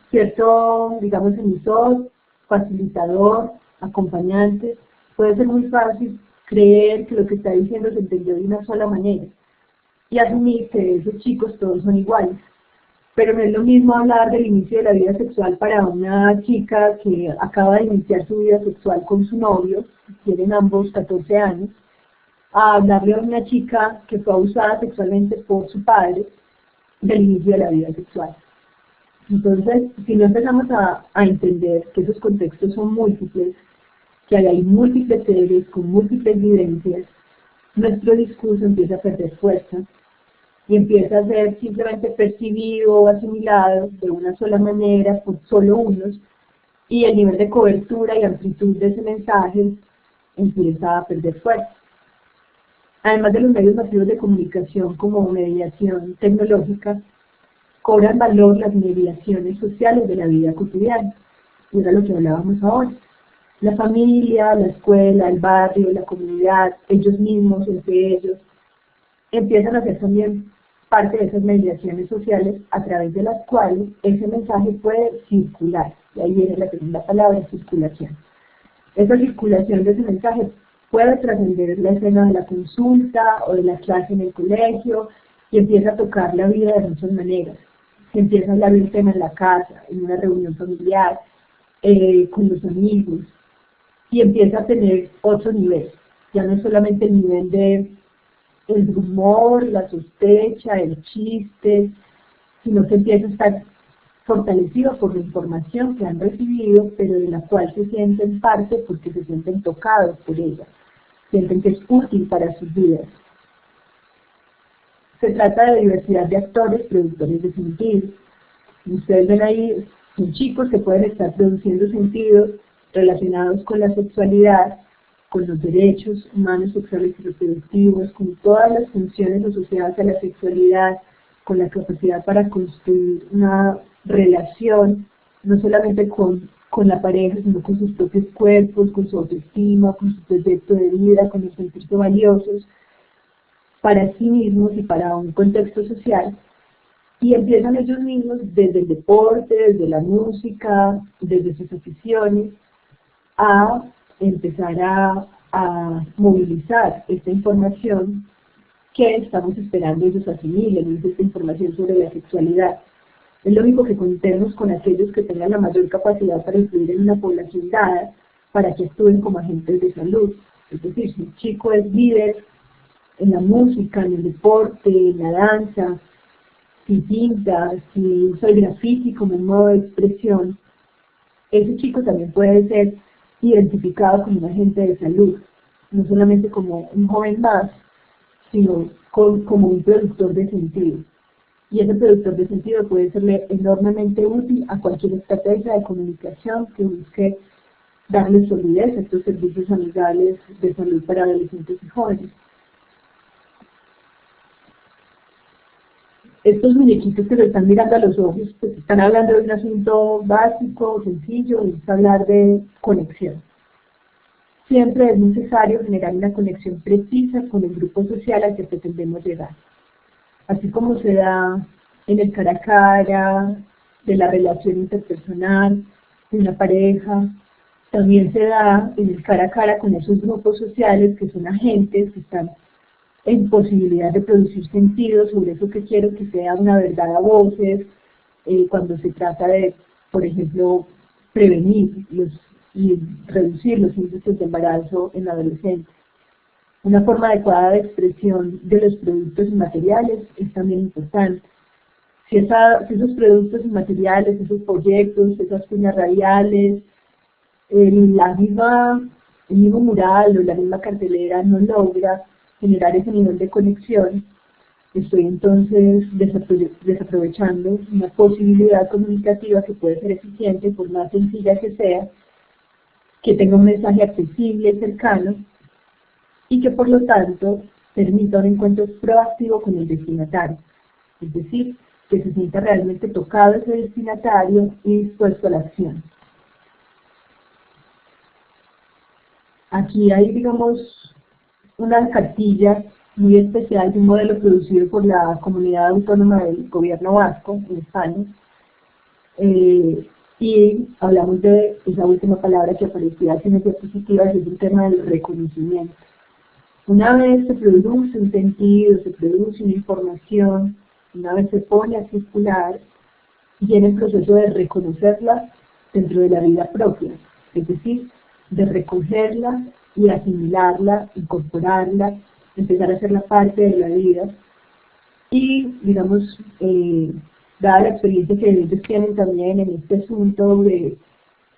cierto, digamos, emisor, facilitador, acompañante, puede ser muy fácil creer que lo que está diciendo se entendió de una sola manera y asumir que esos chicos todos son iguales. Pero no es lo mismo hablar del inicio de la vida sexual para una chica que acaba de iniciar su vida sexual con su novio, tienen ambos 14 años, a hablarle a una chica que fue abusada sexualmente por su padre del inicio de la vida sexual. Entonces, si no empezamos a entender que esos contextos son múltiples, que hay múltiples seres con múltiples vivencias, nuestro discurso empieza a perder fuerza y empieza a ser simplemente percibido o asimilado de una sola manera por solo unos, y el nivel de cobertura y amplitud de ese mensaje empieza a perder fuerza. Además de los medios masivos de comunicación como mediación tecnológica, cobran valor las mediaciones sociales de la vida cotidiana, y era lo que hablábamos ahora. La familia, la escuela, el barrio, la comunidad, ellos mismos, entre ellos, empiezan a ser también parte de esas mediaciones sociales a través de las cuales ese mensaje puede circular. Y ahí viene la segunda palabra, circulación. Esa circulación de ese mensaje puede trascender la escena de la consulta o de la clase en el colegio y empieza a tocar la vida de muchas maneras. Se empieza a hablar de un tema en la casa, en una reunión familiar, con los amigos, y empieza a tener otro nivel. Ya no es solamente el nivel de el rumor, la sospecha, el chiste, sino que empieza a estar fortalecido por la información que han recibido, pero de la cual se sienten parte porque se sienten tocados por ella, sienten que es útil para sus vidas. Se trata de diversidad de actores, productores de sentido. Ustedes ven ahí, son chicos que pueden estar produciendo sentidos relacionados con la sexualidad, con los derechos humanos sexuales y reproductivos, con todas las funciones asociadas a la sexualidad, con la capacidad para construir una relación, no solamente con la pareja, sino con sus propios cuerpos, con su autoestima, con su proyecto de vida, con el sentirse valiosos para sí mismos y para un contexto social. Y empiezan ellos mismos desde el deporte, desde la música, desde sus aficiones, a empezar a movilizar esta información que estamos esperando ellos asimilen, es esta información sobre la sexualidad. Es lógico que contemos con aquellos que tengan la mayor capacidad para influir en una población dada, para que actúen como agentes de salud. Es decir, si un chico es líder en la música, en el deporte, en la danza, si pinta, si usa el graffiti como un modo de expresión, ese chico también puede ser identificado como un agente de salud, no solamente como un joven más, sino como un productor de sentido. Y ese productor de sentido puede serle enormemente útil a cualquier estrategia de comunicación que busque darle solidez a estos servicios amigables de salud para adolescentes y jóvenes. Estos muñequitos que se están mirando a los ojos, pues están hablando de un asunto básico, sencillo, es hablar de conexión. Siempre es necesario generar una conexión precisa con el grupo social al que pretendemos llegar. Así como se da en el cara a cara, de la relación interpersonal, de una pareja, también se da en el cara a cara con esos grupos sociales que son agentes, que están en posibilidad de producir sentido sobre eso que quiero que sea una verdad a voces, cuando se trata de, por ejemplo, prevenir y reducir los índices de embarazo en adolescentes. Una forma adecuada de expresión de los productos inmateriales es también importante. Si esos productos inmateriales, esos proyectos, esas cuñas radiales, el mismo mural o la misma cartelera no logra generar ese nivel de conexión, estoy entonces desaprovechando una posibilidad comunicativa que puede ser eficiente, por más sencilla que sea, que tenga un mensaje accesible, cercano, y que por lo tanto permita un encuentro proactivo con el destinatario, es decir, que se sienta realmente tocado ese destinatario y dispuesto a la acción. Aquí hay, digamos, una cartilla muy especial de un modelo producido por la Comunidad Autónoma del Gobierno Vasco, en España, y hablamos de esa última palabra que aparecía aquí en la diapositiva, que es el tema del reconocimiento. Una vez se produce un sentido, se produce una información, una vez se pone a circular, viene el proceso de reconocerla dentro de la vida propia, es decir, de recogerla y asimilarla, incorporarla, empezar a hacerla parte de la vida. Y, digamos, dada la experiencia que ellos tienen también en este asunto de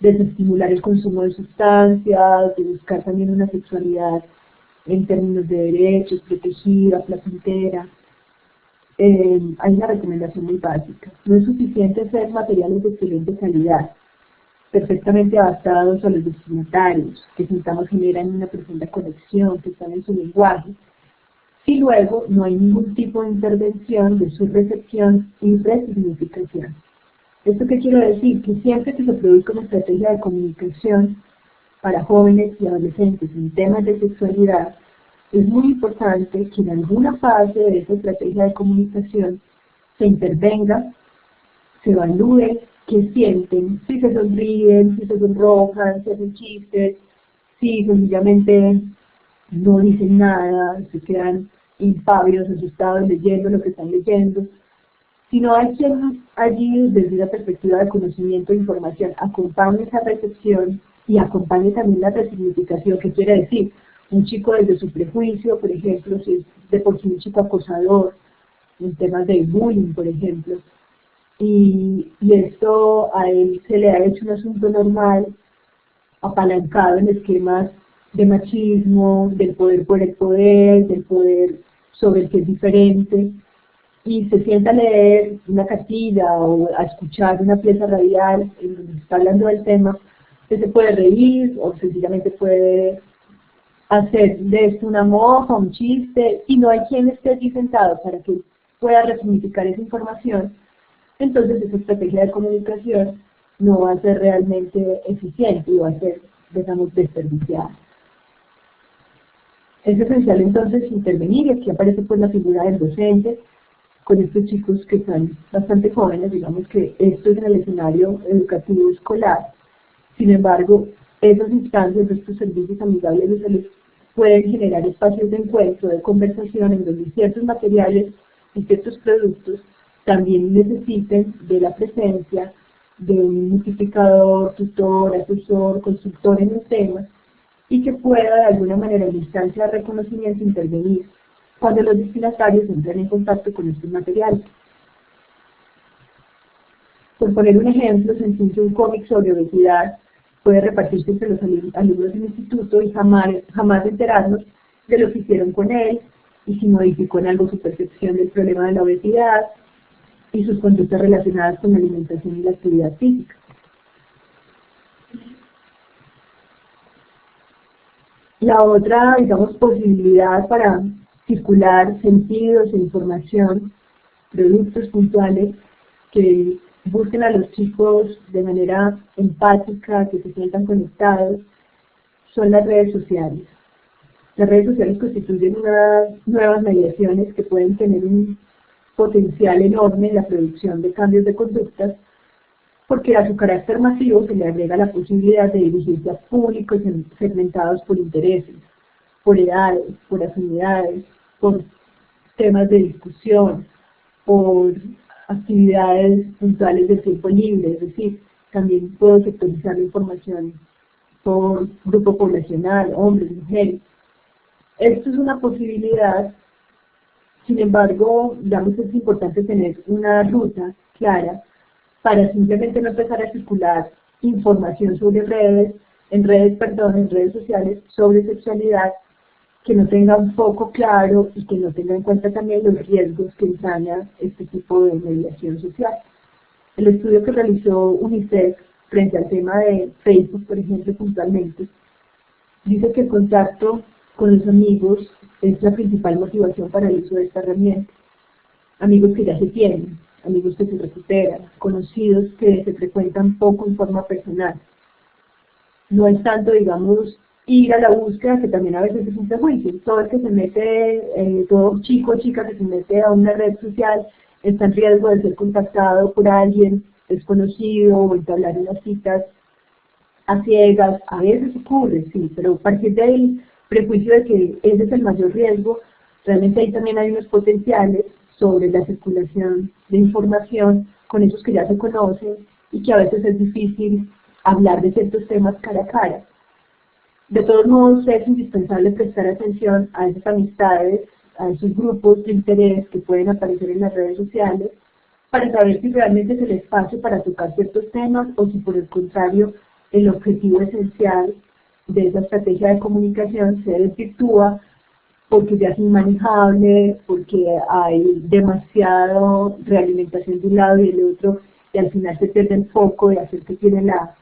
desestimular el consumo de sustancias, de buscar también una sexualidad en términos de derechos, protegida, placentera, hay una recomendación muy básica. No es suficiente hacer materiales de excelente calidad, perfectamente adaptados a los destinatarios, que sintamos generan una profunda conexión, que están en su lenguaje, y luego no hay ningún tipo de intervención de su recepción y resignificación. ¿Esto qué quiero decir? Que siempre que se produzca una estrategia de comunicación para jóvenes y adolescentes en temas de sexualidad, es muy importante que en alguna fase de esa estrategia de comunicación se intervenga, se evalúe qué sienten, si se sonríen, si se sonrojan, si hacen chistes, si sencillamente no dicen nada, se quedan impávidos, asustados leyendo lo que están leyendo. Si no hay quien allí, desde una perspectiva de conocimiento e información, acompañe esa recepción y acompañe también la resignificación, que quiere decir, un chico desde su prejuicio, por ejemplo, si es de por sí un chico acosador, en temas de bullying, por ejemplo, y esto a él se le ha hecho un asunto normal, apalancado en esquemas de machismo, del poder por el poder, del poder sobre el que es diferente, y se sienta a leer una cartilla o a escuchar una pieza radial en donde se está hablando del tema, que se puede reír o sencillamente puede hacer de esto una mofa, un chiste, y no hay quien esté allí sentado para que pueda resignificar esa información, entonces esa estrategia de comunicación no va a ser realmente eficiente y va a ser, digamos, desperdiciada. Es esencial entonces intervenir, y aquí aparece pues la figura del docente, con estos chicos que están bastante jóvenes, digamos que esto es en el escenario educativo escolar. Sin embargo, esas instancias, estos servicios amigables se les pueden generar espacios de encuentro, de conversación, en donde ciertos materiales y ciertos productos también necesiten de la presencia de un multiplicador, tutor, asesor, consultor en el tema, y que pueda de alguna manera en la instancia de reconocimiento intervenir cuando los destinatarios entran en contacto con estos materiales. Por poner un ejemplo sencillo, un cómic sobre obesidad puede repartirse entre los alumnos del instituto y jamás enterarnos de lo que hicieron con él y si modificó en algo su percepción del problema de la obesidad y sus conductas relacionadas con la alimentación y la actividad física. La otra, digamos, posibilidad para circular sentidos e información, productos puntuales que busquen a los chicos de manera empática, que se sientan conectados, son las redes sociales. Las redes sociales constituyen unas nuevas mediaciones que pueden tener un potencial enorme en la producción de cambios de conductas, porque a su carácter masivo se le agrega la posibilidad de dirigirse a públicos segmentados por intereses, por edades, por afinidades, por temas de discusión, por actividades puntuales de tiempo libre, es decir, también puedo sectorizar la información por grupo poblacional, hombres, mujeres. Esto es una posibilidad, sin embargo, digamos, es importante tener una ruta clara para simplemente no empezar a circular información sobre en redes sociales sobre sexualidad que no tenga un foco claro y que no tenga en cuenta también los riesgos que entraña este tipo de mediación social. El estudio que realizó UNICEF frente al tema de Facebook, por ejemplo, puntualmente, dice que el contacto con los amigos es la principal motivación para el uso de esta herramienta. Amigos que ya se tienen, amigos que se recuperan, conocidos que se frecuentan poco en forma personal. No es tanto, digamos, ir a la búsqueda, que también a veces es un prejuicio. Todo el que se mete, todo chico o chica que se mete a una red social está en riesgo de ser contactado por alguien desconocido o entablar unas citas a ciegas. A veces ocurre, sí, pero a partir del prejuicio de que ese es el mayor riesgo, realmente ahí también hay unos potenciales sobre la circulación de información con esos que ya se conocen y que a veces es difícil hablar de ciertos temas cara a cara. De todos modos, es indispensable prestar atención a esas amistades, a esos grupos de interés que pueden aparecer en las redes sociales, para saber si realmente es el espacio para tocar ciertos temas o si por el contrario el objetivo esencial de esa estrategia de comunicación se desvirtúa porque ya es inmanejable, porque hay demasiado realimentación de un lado y del otro, y al final se pierde el foco de hacer que tiene la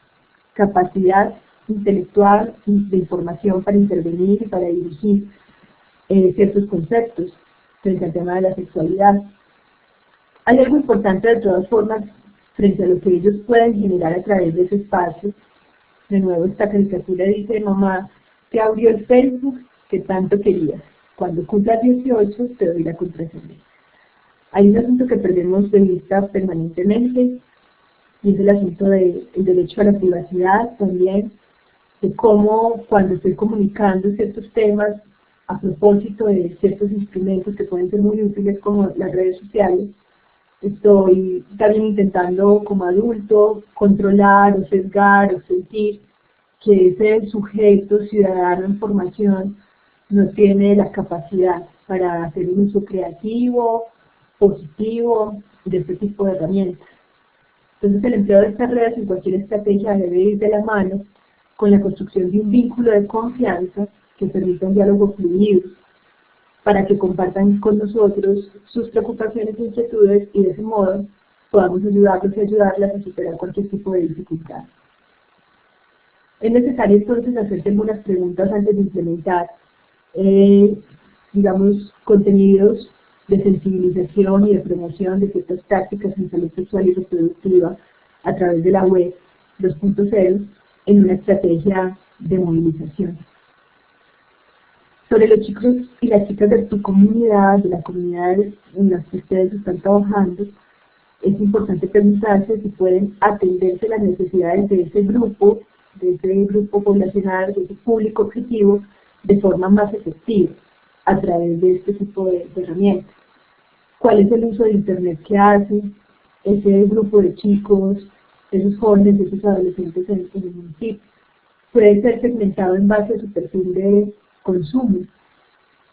capacidad intelectual de información para intervenir y para dirigir ciertos conceptos frente al tema de la sexualidad. Hay algo importante de todas formas frente a lo que ellos pueden generar a través de ese espacio. De nuevo esta caricatura dice: mamá, te abrió el Facebook que tanto querías. Cuando cumplas 18 te doy la contraseña. Hay un asunto que perdemos de vista permanentemente y es el asunto del derecho a la privacidad también, de cómo cuando estoy comunicando ciertos temas a propósito de ciertos instrumentos que pueden ser muy útiles como las redes sociales, estoy también intentando como adulto controlar o sesgar o sentir que ese sujeto ciudadano en formación no tiene la capacidad para hacer un uso creativo, positivo de este tipo de herramientas. Entonces el empleo de estas redes en cualquier estrategia debe ir de la mano con la construcción de un vínculo de confianza que permita un diálogo fluido, para que compartan con nosotros sus preocupaciones e inquietudes y de ese modo podamos ayudarlos y ayudarlas a superar cualquier tipo de dificultad. Es necesario entonces hacerse algunas preguntas antes de implementar, digamos, contenidos de sensibilización y de promoción de ciertas prácticas en salud sexual y reproductiva a través de la web 2.0 en una estrategia de movilización. Sobre los chicos y las chicas de tu comunidad, de la comunidad en la que ustedes están trabajando, es importante preguntarse si pueden atenderse las necesidades de ese grupo de ese grupo poblacional, de ese público objetivo, de forma más efectiva a través de este tipo de herramientas. ¿Cuál es el uso de Internet que hace ese grupo de chicos, esos jóvenes, esos adolescentes en el municipio? Puede ser segmentado en base a su perfil de consumo,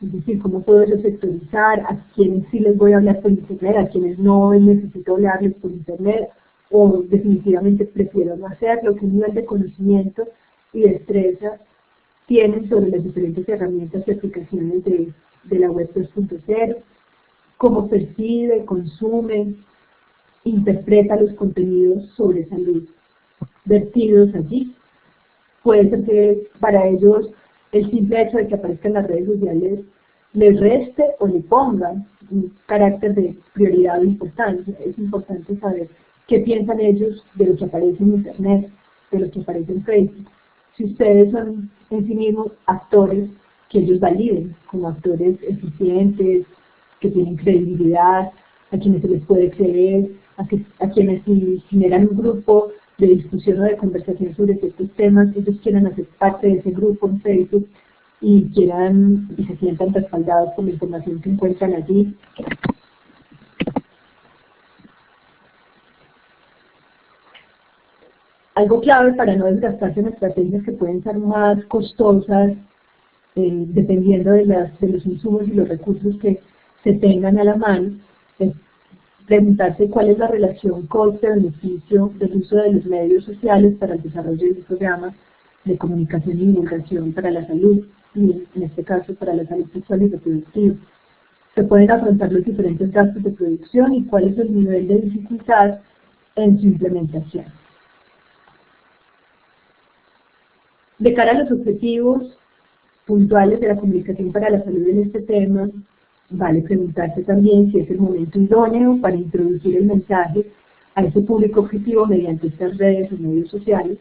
es decir, cómo puedo yo sectorizar a quienes sí les voy a hablar por Internet, a quienes no necesito hablarles por Internet, o definitivamente prefiero no hacerlo, qué nivel de conocimiento y destreza tienen sobre las diferentes herramientas y aplicaciones de la web 2.0, cómo percibe, consume, interpreta los contenidos sobre salud vertidos allí. Puede ser que para ellos el simple hecho de que aparezcan las redes sociales les reste o le pongan un carácter de prioridad o importancia. Es importante saber qué piensan ellos de lo que aparece en Internet, de lo que aparece en Facebook. Si ustedes son en sí mismos actores que ellos validen como actores eficientes, que tienen credibilidad, a quienes se les puede creer, a quienes si generan un grupo de discusión o de conversación sobre ciertos temas, ellos quieran hacer parte de ese grupo en Facebook y se sientan respaldados por la información que encuentran allí. Algo clave para no desgastarse en estrategias que pueden ser más costosas, dependiendo de los insumos y los recursos que se tengan a la mano, es preguntarse cuál es la relación coste-beneficio del uso de los medios sociales para el desarrollo de un programa de comunicación y divulgación para la salud, y en este caso para la salud sexual y reproductiva. Se pueden afrontar los diferentes gastos de producción y cuál es el nivel de dificultad en su implementación. De cara a los objetivos puntuales de la comunicación para la salud en este tema, vale preguntarse también si es el momento idóneo para introducir el mensaje a ese público objetivo mediante estas redes o medios sociales,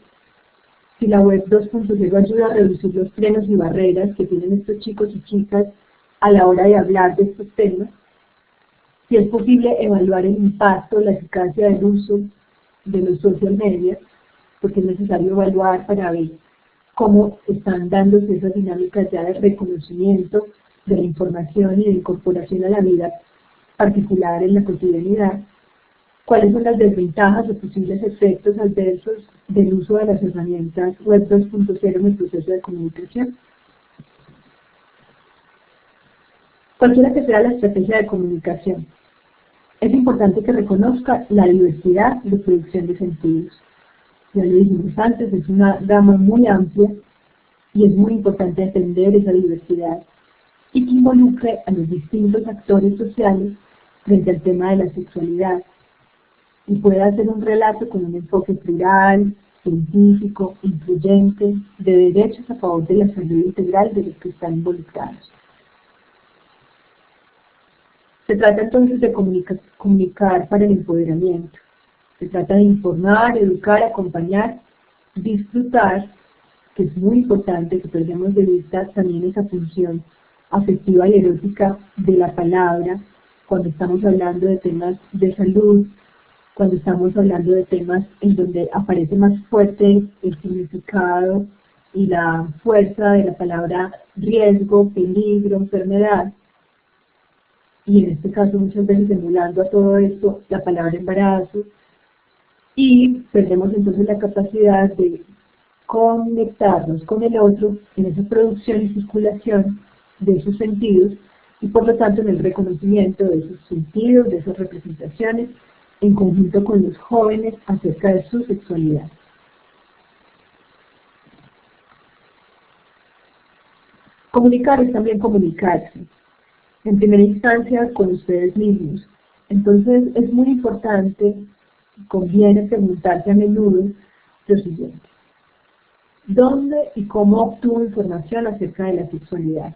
si la web 2.0 ayuda a reducir los frenos y barreras que tienen estos chicos y chicas a la hora de hablar de estos temas, si es posible evaluar el impacto, la eficacia del uso de los social media, porque es necesario evaluar para ver cómo están dándose esas dinámicas ya de reconocimiento de la información y de incorporación a la vida particular en la cotidianidad, cuáles son las desventajas o posibles efectos adversos del uso de las herramientas web 2.0 en el proceso de comunicación. Cualquiera que sea la estrategia de comunicación, es importante que reconozca la diversidad de producción de sentidos. Ya lo dijimos antes, es una gama muy amplia y es muy importante entender esa diversidad y que involucre a los distintos actores sociales frente al tema de la sexualidad y pueda hacer un relato con un enfoque plural, científico, incluyente, de derechos a favor de la salud integral de los que están involucrados. Se trata entonces de comunicar para el empoderamiento. Se trata de informar, educar, acompañar, disfrutar, que es muy importante que perdamos de vista también esa función afectiva y erótica de la palabra cuando estamos hablando de temas de salud, cuando estamos hablando de temas en donde aparece más fuerte el significado y la fuerza de la palabra riesgo, peligro, enfermedad, y en este caso muchas veces emulando a todo esto la palabra embarazo, y perdemos entonces la capacidad de conectarnos con el otro en esa producción y circulación de esos sentidos y por lo tanto en el reconocimiento de esos sentidos, de esas representaciones en conjunto con los jóvenes acerca de su sexualidad. Comunicar es también comunicarse, en primera instancia con ustedes mismos. Entonces es muy importante, conviene preguntarse a menudo lo siguiente: ¿dónde y cómo obtuvo información acerca de la sexualidad?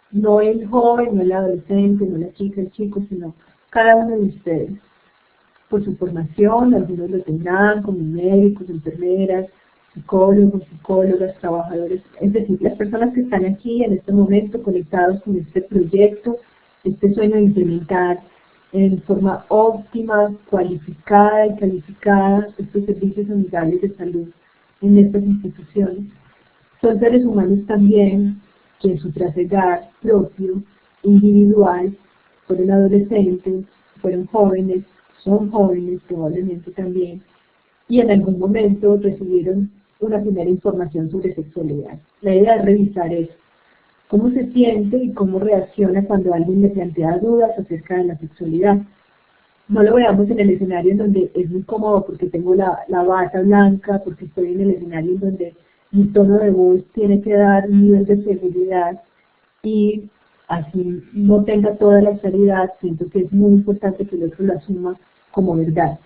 No el joven, no el adolescente, no la chica, el chico, sino cada uno de ustedes. Por su formación, algunos lo tendrán como médicos, enfermeras, psicólogos, psicólogas, trabajadores, es decir, las personas que están aquí en este momento conectados con este proyecto, este sueño de implementar en forma óptima, cualificada y calificada estos servicios amigables de salud en estas instituciones. Son seres humanos también que en su trasegar propio, individual, fueron adolescentes, fueron jóvenes, son jóvenes probablemente también, y en algún momento recibieron una primera información sobre sexualidad. La idea es revisar eso, cómo se siente y cómo reacciona cuando alguien le plantea dudas acerca de la sexualidad. No lo veamos en el escenario en donde es muy cómodo porque tengo la bata blanca, porque estoy en el escenario en donde mi tono de voz tiene que dar un nivel de seguridad y así no tenga toda la claridad. Siento que es muy importante que el otro lo asuma como verdad.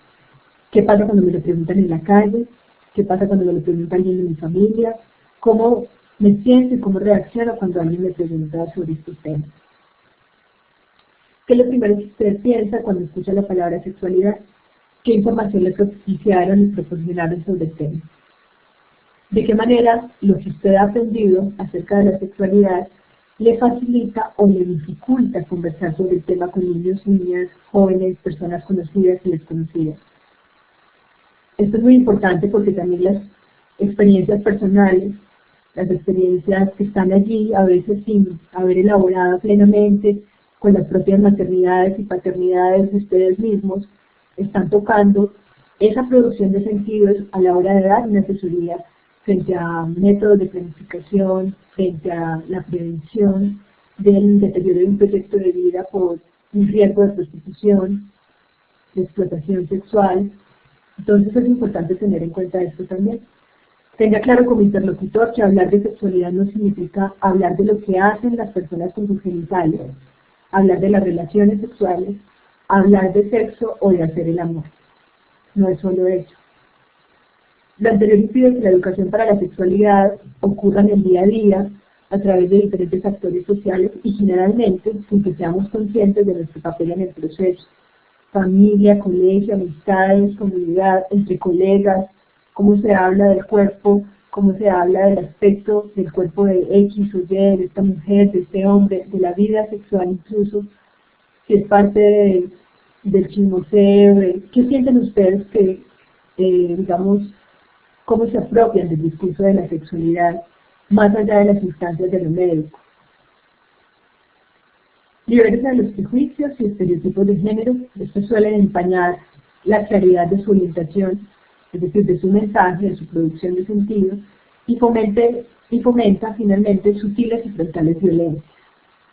¿Qué pasa cuando me lo preguntan en la calle? ¿Qué pasa cuando me lo pregunta alguien de mi familia? ¿Cómo me siento y cómo reacciono cuando alguien me pregunta sobre estos temas? ¿Qué es lo primero que usted piensa cuando escucha la palabra sexualidad? ¿Qué información le propiciaron y proporcionaron sobre el tema? ¿De qué manera lo que usted ha aprendido acerca de la sexualidad le facilita o le dificulta conversar sobre el tema con niños, niñas, jóvenes, personas conocidas y desconocidas? Esto es muy importante porque también las experiencias personales, las experiencias que están allí, a veces sin haber elaborado plenamente con las propias maternidades y paternidades de ustedes mismos, están tocando esa producción de sentidos a la hora de dar una asesoría frente a métodos de planificación, frente a la prevención del deterioro de un proyecto de vida por un riesgo de prostitución, de explotación sexual. Entonces es importante tener en cuenta esto también. Tenga claro como interlocutor que hablar de sexualidad no significa hablar de lo que hacen las personas con sus genitales, hablar de las relaciones sexuales, hablar de sexo o de hacer el amor. No es solo eso. Lo anterior impide que la educación para la sexualidad ocurra en el día a día a través de diferentes actores sociales y generalmente sin que seamos conscientes de nuestro papel en el proceso. Familia, colegio, amistades, comunidad, entre colegas, cómo se habla del cuerpo, cómo se habla del aspecto del cuerpo de X o Y, de esta mujer, de este hombre, de la vida sexual incluso, si es parte del chismoseo, ¿qué sienten ustedes que, digamos, cómo se apropian del discurso de la sexualidad, más allá de las instancias de lo médico? Libres de los prejuicios y estereotipos de género, estos suelen empañar la claridad de su orientación, es decir, de su mensaje, de su producción de sentido, y fomenta finalmente sutiles y frontales violencias.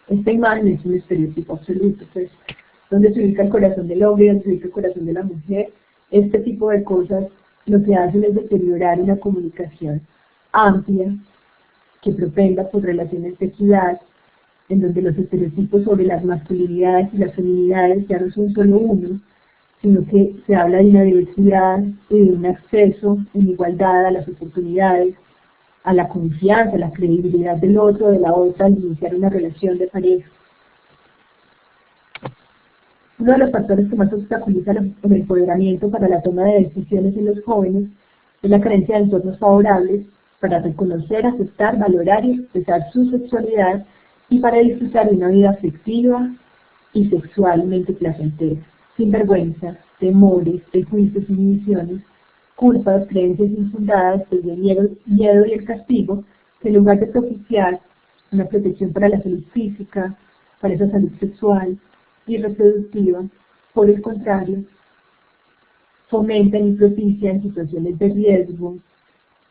Esta imagen es un estereotipo absoluto, pues, donde se ubica el corazón del hombre, donde se ubica el corazón de la mujer. Este tipo de cosas lo que hacen es deteriorar una comunicación amplia, que propenda por relaciones de equidad, en donde los estereotipos sobre las masculinidades y las feminidades ya no son solo uno, sino que se habla de una diversidad y de un acceso en igualdad a las oportunidades, a la confianza, a la credibilidad del otro, de la otra, al iniciar una relación de pareja. Uno de los factores que más obstaculiza el empoderamiento para la toma de decisiones en los jóvenes es la carencia de entornos favorables para reconocer, aceptar, valorar y expresar su sexualidad y para disfrutar de una vida afectiva y sexualmente placentera, sin vergüenza, temores, prejuicios, inhibiciones, culpas, creencias infundadas desde el miedo y el castigo, que en lugar de propiciar una protección para la salud física, para esa salud sexual y reproductiva, por el contrario, fomentan y propician situaciones de riesgo,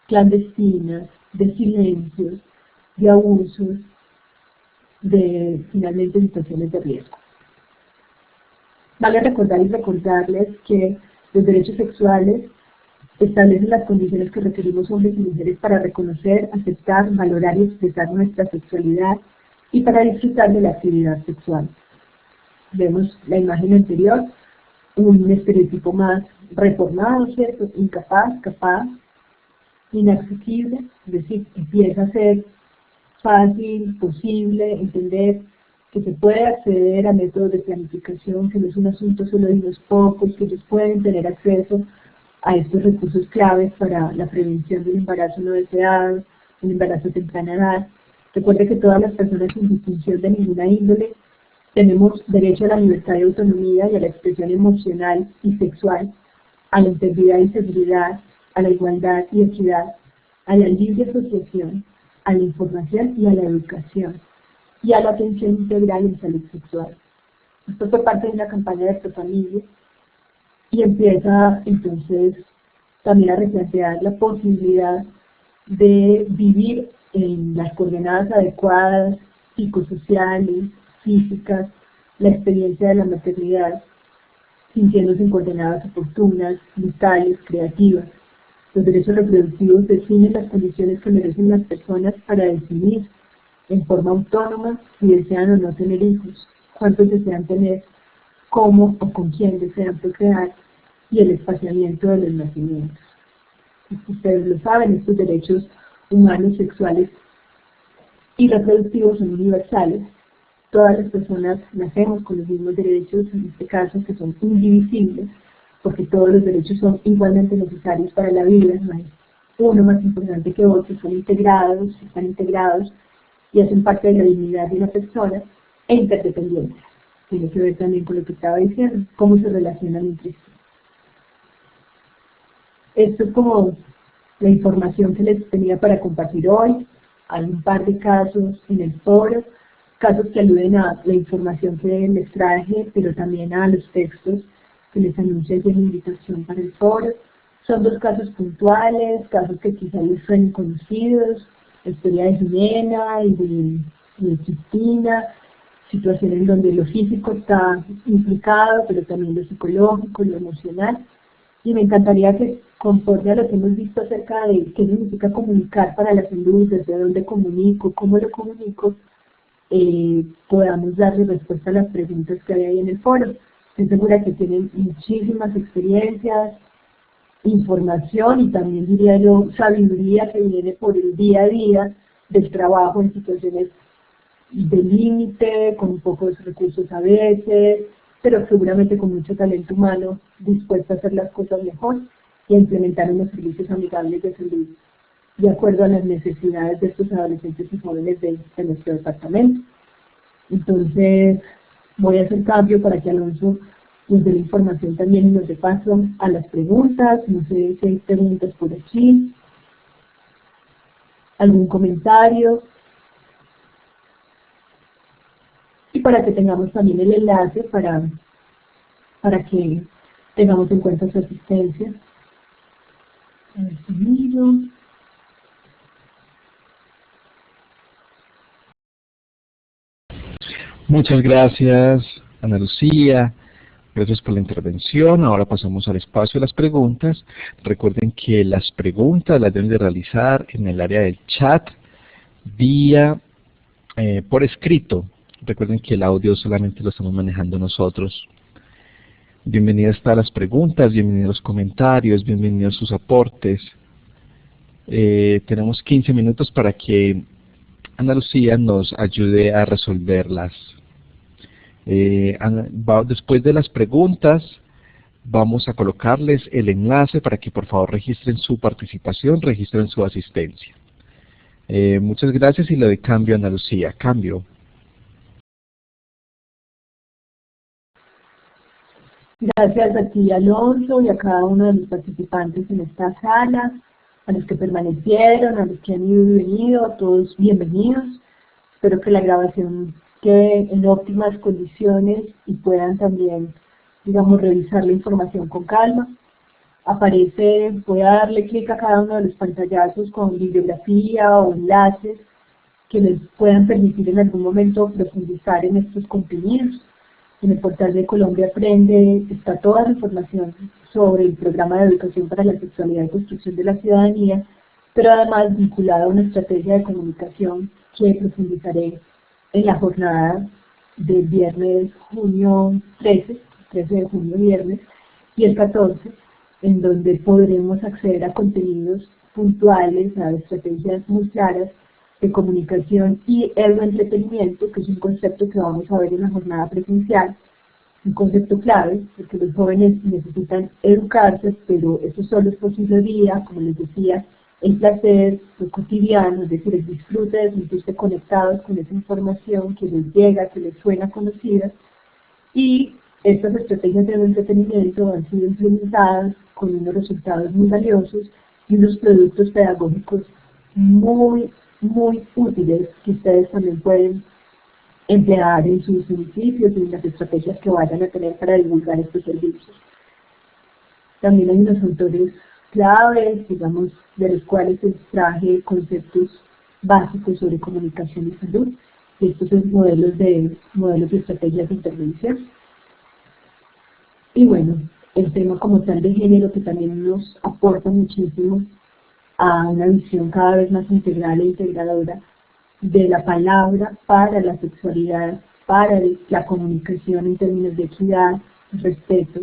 clandestinas, de silencios, de abusos, de finalmente situaciones de riesgo. Vale recordar y recordarles que los derechos sexuales establecen las condiciones que requerimos hombres y mujeres para reconocer, aceptar, valorar y expresar nuestra sexualidad y para disfrutar de la actividad sexual. Vemos la imagen anterior, un estereotipo más reformado, ¿cierto? Incapaz, capaz, inaccesible, es decir, empieza a ser fácil, posible, entender que se puede acceder a métodos de planificación, que no es un asunto solo de unos pocos, que ellos pueden tener acceso a estos recursos claves para la prevención del embarazo no deseado, el embarazo a temprana edad. Recuerde que todas las personas sin distinción de ninguna índole tenemos derecho a la libertad y autonomía y a la expresión emocional y sexual, a la integridad y seguridad, a la igualdad y equidad, a la libre asociación, a la información y a la educación, y a la atención integral en salud sexual. Esto fue parte de una campaña de Profamilia y empieza entonces también a replantear la posibilidad de vivir en las coordenadas adecuadas, psicosociales, físicas, la experiencia de la maternidad, sintiéndose en coordenadas oportunas, vitales, creativas. Los derechos reproductivos definen las condiciones que merecen las personas para decidir en forma autónoma si desean o no tener hijos, cuántos desean tener, cómo o con quién desean procrear y el espaciamiento de los nacimientos. Ustedes lo saben, estos derechos humanos, sexuales y reproductivos son universales. Todas las personas nacemos con los mismos derechos, en este caso que son indivisibles, porque todos los derechos son igualmente necesarios para la vida, no hay uno más importante que otro, están integrados y hacen parte de la dignidad de una persona e interdependencia. Tiene que ver también con lo que estaba diciendo, cómo se relacionan entre sí. Esto es como la información que les tenía para compartir hoy. Hay un par de casos en el foro, casos que aluden a la información que les traje, pero también a los textos que les anuncié de la invitación para el foro. Son dos casos puntuales, casos que quizás les suenen conocidos, la historia de Jimena y de Cristina, situaciones donde lo físico está implicado, pero también lo psicológico, lo emocional. Y me encantaría que, conforme a lo que hemos visto acerca de qué significa comunicar para la salud, desde dónde comunico, cómo lo comunico, podamos darle respuesta a las preguntas que hay ahí en el foro. Estoy segura que tienen muchísimas experiencias, información y también, diría yo, sabiduría que viene por el día a día del trabajo en situaciones de límite, con pocos recursos a veces, pero seguramente con mucho talento humano dispuesto a hacer las cosas mejor y a implementar unos servicios amigables de salud de acuerdo a las necesidades de estos adolescentes y jóvenes de nuestro departamento. Entonces, voy a hacer cambio para que Alonso nos dé la información también y nos dé paso a las preguntas. No sé si hay preguntas por aquí. ¿Algún comentario? Y para que tengamos también el enlace para que tengamos en cuenta su asistencia. A ver si miro. Muchas gracias, Ana Lucía. Gracias por la intervención. Ahora pasamos al espacio de las preguntas. Recuerden que las preguntas las deben de realizar en el área del chat vía por escrito. Recuerden que el audio solamente lo estamos manejando nosotros. Bienvenidas a las preguntas, bienvenidos los comentarios, bienvenidos sus aportes. Tenemos 15 minutos para que Ana Lucía nos ayude a resolverlas. Después de las preguntas, vamos a colocarles el enlace para que por favor registren su participación, registren su asistencia. Muchas gracias y le doy cambio a Ana Lucía. Cambio. Gracias a ti, Alonso, y a cada uno de los participantes en esta sala, a los que permanecieron, a los que han ido y venido, a todos bienvenidos. Espero que la grabación quede en óptimas condiciones y puedan también, digamos, revisar la información con calma. Voy a darle clic a cada uno de los pantallazos con bibliografía o enlaces que les puedan permitir en algún momento profundizar en estos contenidos. En el portal de Colombia Aprende está toda la información sobre el programa de educación para la sexualidad y construcción de la ciudadanía, pero además vinculada a una estrategia de comunicación que profundizaré en la jornada del viernes junio 13 de junio viernes, y el 14, en donde podremos acceder a contenidos puntuales, a estrategias muy claras de comunicación y entretenimiento, que es un concepto que vamos a ver en la jornada presencial, un concepto clave, porque los jóvenes necesitan educarse, pero eso solo es posible vía, como les decía, el placer, lo cotidiano, es decir, el disfrute de sentirse conectados con esa información que les llega, que les suena conocida, y estas estrategias de entretenimiento han sido implementadas con unos resultados muy valiosos y unos productos pedagógicos muy, muy útiles que ustedes también pueden emplear en sus municipios y en las estrategias que vayan a tener para divulgar estos servicios. También hay unos autores claves, digamos, de los cuales extraje conceptos básicos sobre comunicación y salud, y estos son modelos de estrategias de intervención. Y bueno, el tema como tal de género, que también nos aporta muchísimo a una visión cada vez más integral e integradora de la palabra para la sexualidad, para la comunicación en términos de equidad, respeto,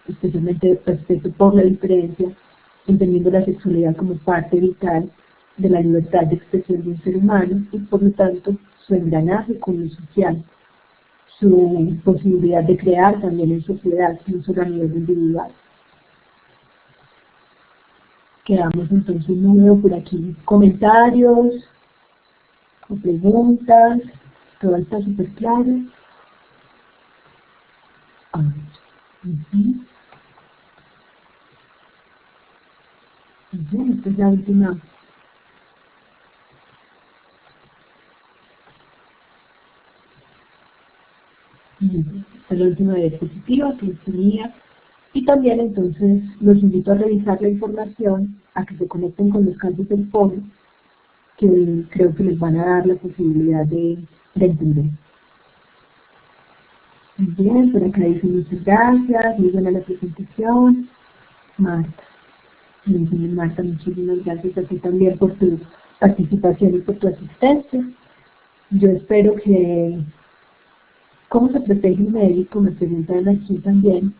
especialmente respeto por la diferencia, entendiendo la sexualidad como parte vital de la libertad de expresión de un ser humano y por lo tanto su engranaje con lo social, su posibilidad de crear también en sociedad, no solo a nivel individual. Quedamos entonces, no veo por aquí comentarios o preguntas, todo está súper claro. Esta es la última. Esta es la última diapositiva que tenía. Y también entonces los invito a revisar la información, a que se conecten con los campos del foro, que creo que les van a dar la posibilidad de entender. Muy bien, por acá dicen muchas gracias, muy buena la presentación. Marta. Muy bien, Marta, muchísimas gracias a ti también por tu participación y por tu asistencia. Yo espero que... ¿Cómo se protege un médico? Me preguntan aquí también.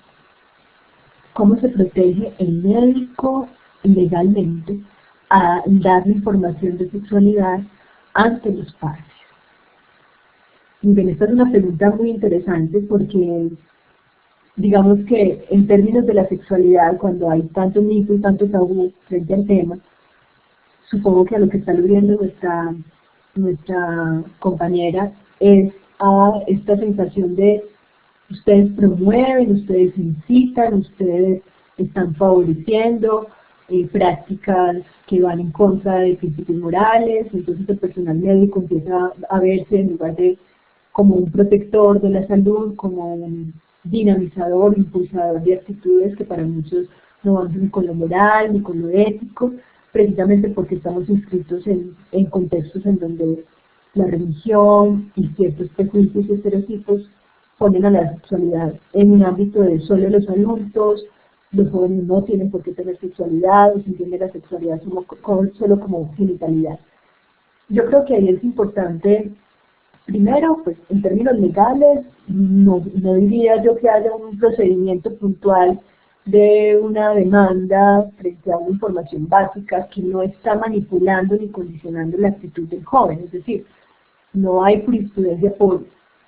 ¿Cómo se protege el médico legalmente a dar información de sexualidad ante los padres? Y bien, esta es una pregunta muy interesante porque, digamos que en términos de la sexualidad, cuando hay tanto mito y tanto tabú frente al tema, supongo que a lo que está aludiendo nuestra compañera es a esta sensación de ustedes promueven, ustedes incitan, ustedes están favoreciendo prácticas que van en contra de principios morales, entonces el personal médico empieza a verse en lugar de como un protector de la salud, como un dinamizador, impulsador de actitudes que para muchos no van ni con lo moral ni con lo ético, precisamente porque estamos inscritos en contextos en donde la religión y ciertos prejuicios y estereotipos ponen a la sexualidad en un ámbito de solo los adultos, los jóvenes no tienen por qué tener sexualidad, o se entiende la sexualidad solo como genitalidad. Yo creo que ahí es importante, primero, pues en términos legales, no diría yo que haya un procedimiento puntual de una demanda frente a una información básica que no está manipulando ni condicionando la actitud del joven, es decir, no hay jurisprudencia por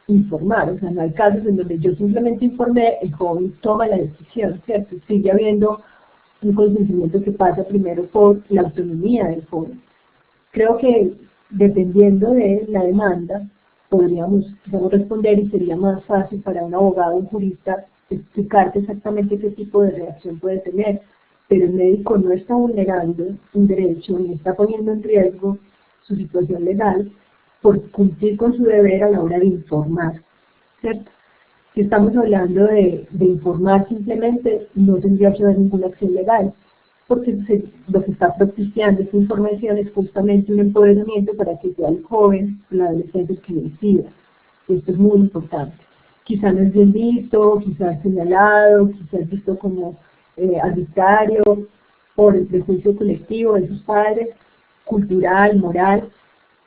informar, o sea, no hay casos en donde yo simplemente informé, el joven toma la decisión, ¿cierto? Sigue habiendo un consentimiento que pasa primero por la autonomía del joven. Creo que dependiendo de la demanda, podríamos responder y sería más fácil para un abogado o un jurista explicarte exactamente qué tipo de reacción puede tener, pero el médico no está vulnerando un derecho ni está poniendo en riesgo su situación legal por cumplir con su deber a la hora de informar, ¿cierto? Si estamos hablando de informar simplemente, no tendría que haber ninguna acción legal, porque lo que está propiciando esta información es justamente un empoderamiento para que sea el joven, el adolescente el que decida. Esto es muy importante. Quizá no es bien visto, quizás señalado, quizás visto como arbitrario por el prejuicio colectivo de sus padres, cultural, moral,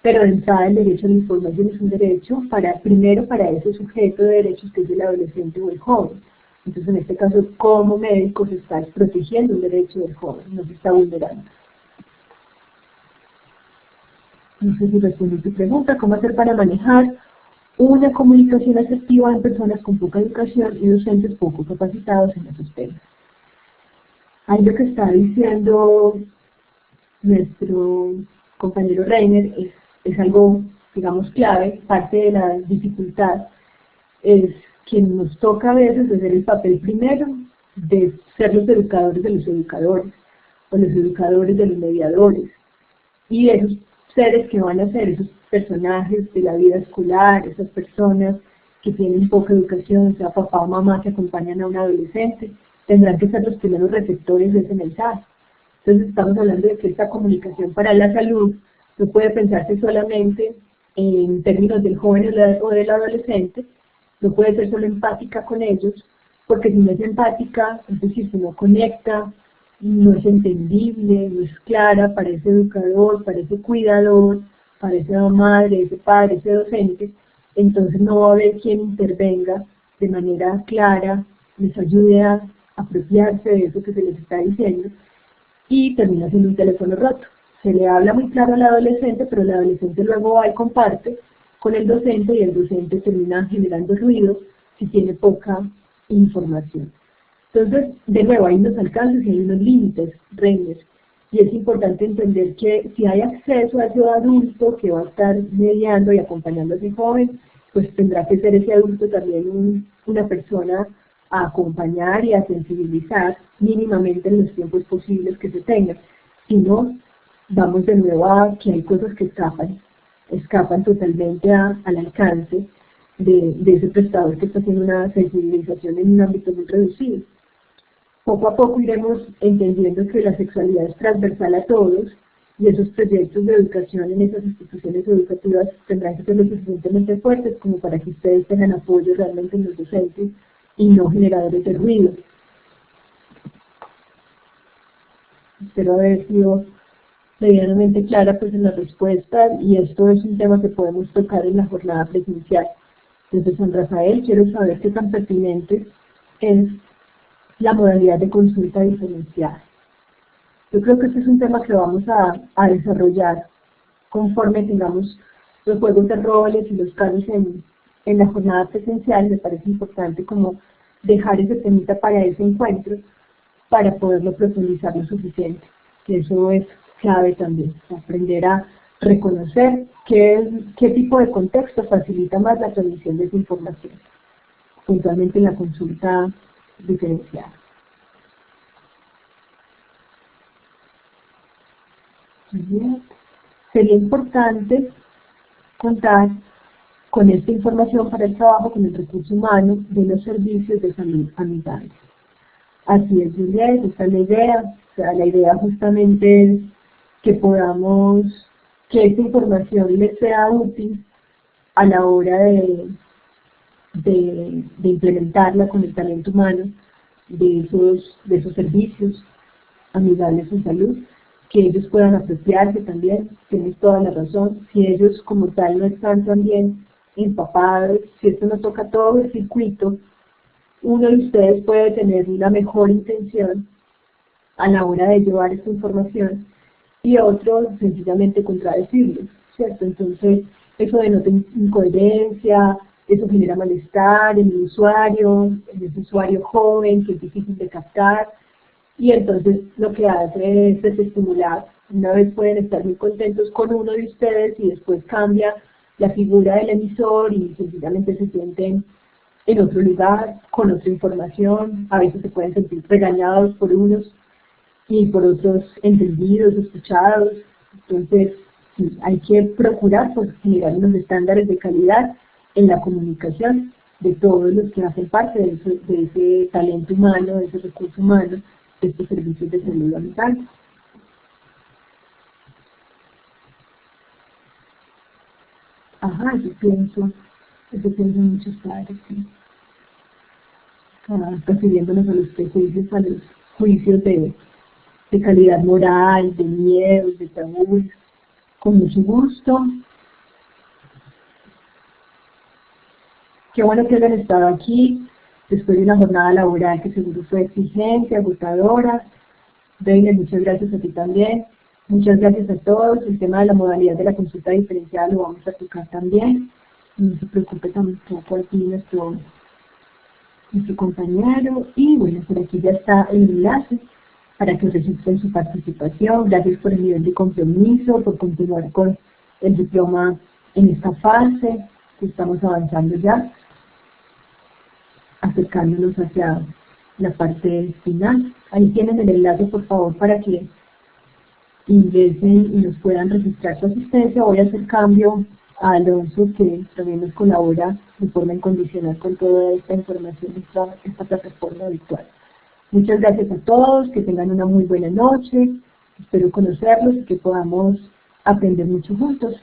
pero de entrada el derecho a la información es un derecho primero para ese sujeto de derechos que es el adolescente o el joven. Entonces, en este caso, como médico se está protegiendo un derecho del joven, no se está vulnerando. No sé si respondí tu pregunta, ¿cómo hacer para manejar una comunicación asertiva en personas con poca educación y docentes poco capacitados en esos temas? Ahí lo que está diciendo nuestro compañero Reiner es algo, digamos, clave. Parte de la dificultad es que nos toca a veces hacer el papel primero de ser los educadores de los educadores, o los educadores de los mediadores, y de esos seres que van a ser esos personajes de la vida escolar, esas personas que tienen poca educación, sea papá o mamá que acompañan a un adolescente, tendrán que ser los primeros receptores de ese mensaje. Entonces estamos hablando de que esta comunicación para la salud no puede pensarse solamente en términos del joven o del adolescente, no puede ser solo empática con ellos, porque si no es empática, es decir, si no conecta, no es entendible, no es clara para ese educador, para ese cuidador, para esa madre, ese padre, ese docente, entonces no va a haber quien intervenga de manera clara, les ayude a apropiarse de eso que se les está diciendo, y termina siendo un teléfono roto. Se le habla muy claro al adolescente, pero el adolescente luego va y comparte con el docente, y el docente termina generando ruido si tiene poca información. Entonces, de nuevo, hay unos alcances y hay unos límites, reglas, y es importante entender que si hay acceso a ese adulto que va a estar mediando y acompañando a ese joven, pues tendrá que ser ese adulto también una persona a acompañar y a sensibilizar mínimamente en los tiempos posibles que se tengan. Si no, vamos de nuevo a que hay cosas que escapan totalmente al alcance de ese prestador que está haciendo una sensibilización en un ámbito muy reducido. Poco a poco iremos entendiendo que la sexualidad es transversal a todos, y esos proyectos de educación en esas instituciones educativas tendrán que ser lo suficientemente fuertes como para que ustedes tengan apoyo realmente en los docentes y no generadores de ruido. Espero haber sido medianamente clara pues en la respuesta, y esto es un tema que podemos tocar en la jornada presencial. Desde San Rafael quiero saber qué tan pertinente es la modalidad de consulta diferenciada. Yo creo que este es un tema que vamos a desarrollar conforme tengamos los juegos de roles y los cambios en la jornada presencial. Me parece importante como dejar ese temita para ese encuentro, para poderlo profundizar lo suficiente, que eso es clave también, aprender a reconocer qué tipo de contexto facilita más la transmisión de esa información, puntualmente en la consulta diferenciada. Bien. Sería importante contar con esta información para el trabajo con el recurso humano de los servicios de salud amigables. Así es, Juliet, esta es la idea. O sea, la idea justamente es que que esta información les sea útil a la hora de implementarla con el talento humano de esos servicios amigables en salud, que ellos puedan apropiarse también. Tienes toda la razón. Si ellos como tal no están también empapados, si esto no toca todo el circuito, uno de ustedes puede tener una mejor intención a la hora de llevar esta información y otro sencillamente contradecirlo, ¿cierto? Entonces, eso denota incoherencia, eso genera malestar en en ese usuario joven que es difícil de captar, y entonces lo que hace es desestimular. Una vez pueden estar muy contentos con uno de ustedes y después cambia la figura del emisor y sencillamente se sienten en otro lugar, con otra información. A veces se pueden sentir regañados por unos y por otros entendidos, escuchados. Entonces, sí, hay que procurar pues, generar unos estándares de calidad en la comunicación de todos los que hacen parte de ese talento humano, de ese recurso humano, de estos servicios de salud mental. Ajá, yo pienso en muchos padres, ¿sí? Refiriéndonos a los prejuicios, a los juicios de calidad moral, de miedos, de tabús, con mucho gusto. Qué bueno que hayan estado aquí, después de una jornada laboral que seguro fue exigente, agotadora. Reina, muchas gracias a ti también. Muchas gracias a todos. El tema de la modalidad de la consulta diferenciada lo vamos a tocar también. No se preocupe tampoco aquí nuestro compañero. Y bueno, por aquí ya está el enlace para que registren su participación. Gracias por el nivel de compromiso, por continuar con el diploma en esta fase, que estamos avanzando ya, acercándonos hacia la parte final. Ahí tienen el enlace, por favor, para que ingresen y nos puedan registrar su asistencia. Voy a hacer cambio a Alonso, que también nos colabora de forma incondicional con toda esta información de esta plataforma virtual. Muchas gracias a todos, que tengan una muy buena noche, espero conocerlos y que podamos aprender mucho juntos,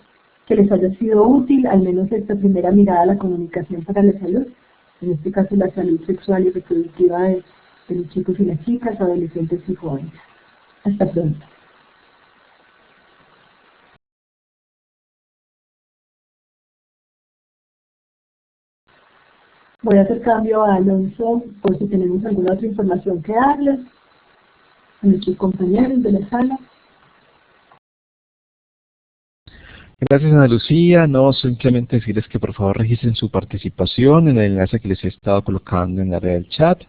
que les haya sido útil al menos esta primera mirada a la comunicación para la salud, en este caso la salud sexual y reproductiva de los chicos y las chicas, adolescentes y jóvenes. Hasta pronto. Voy a hacer cambio a Alonso por si tenemos alguna otra información que darles a nuestros compañeros de la sala. Gracias, Ana Lucía. No, simplemente decirles que por favor registren su participación en el enlace que les he estado colocando en la red del chat.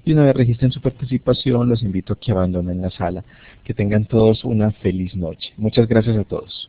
Y una vez registren su participación, los invito a que abandonen la sala. Que tengan todos una feliz noche. Muchas gracias a todos.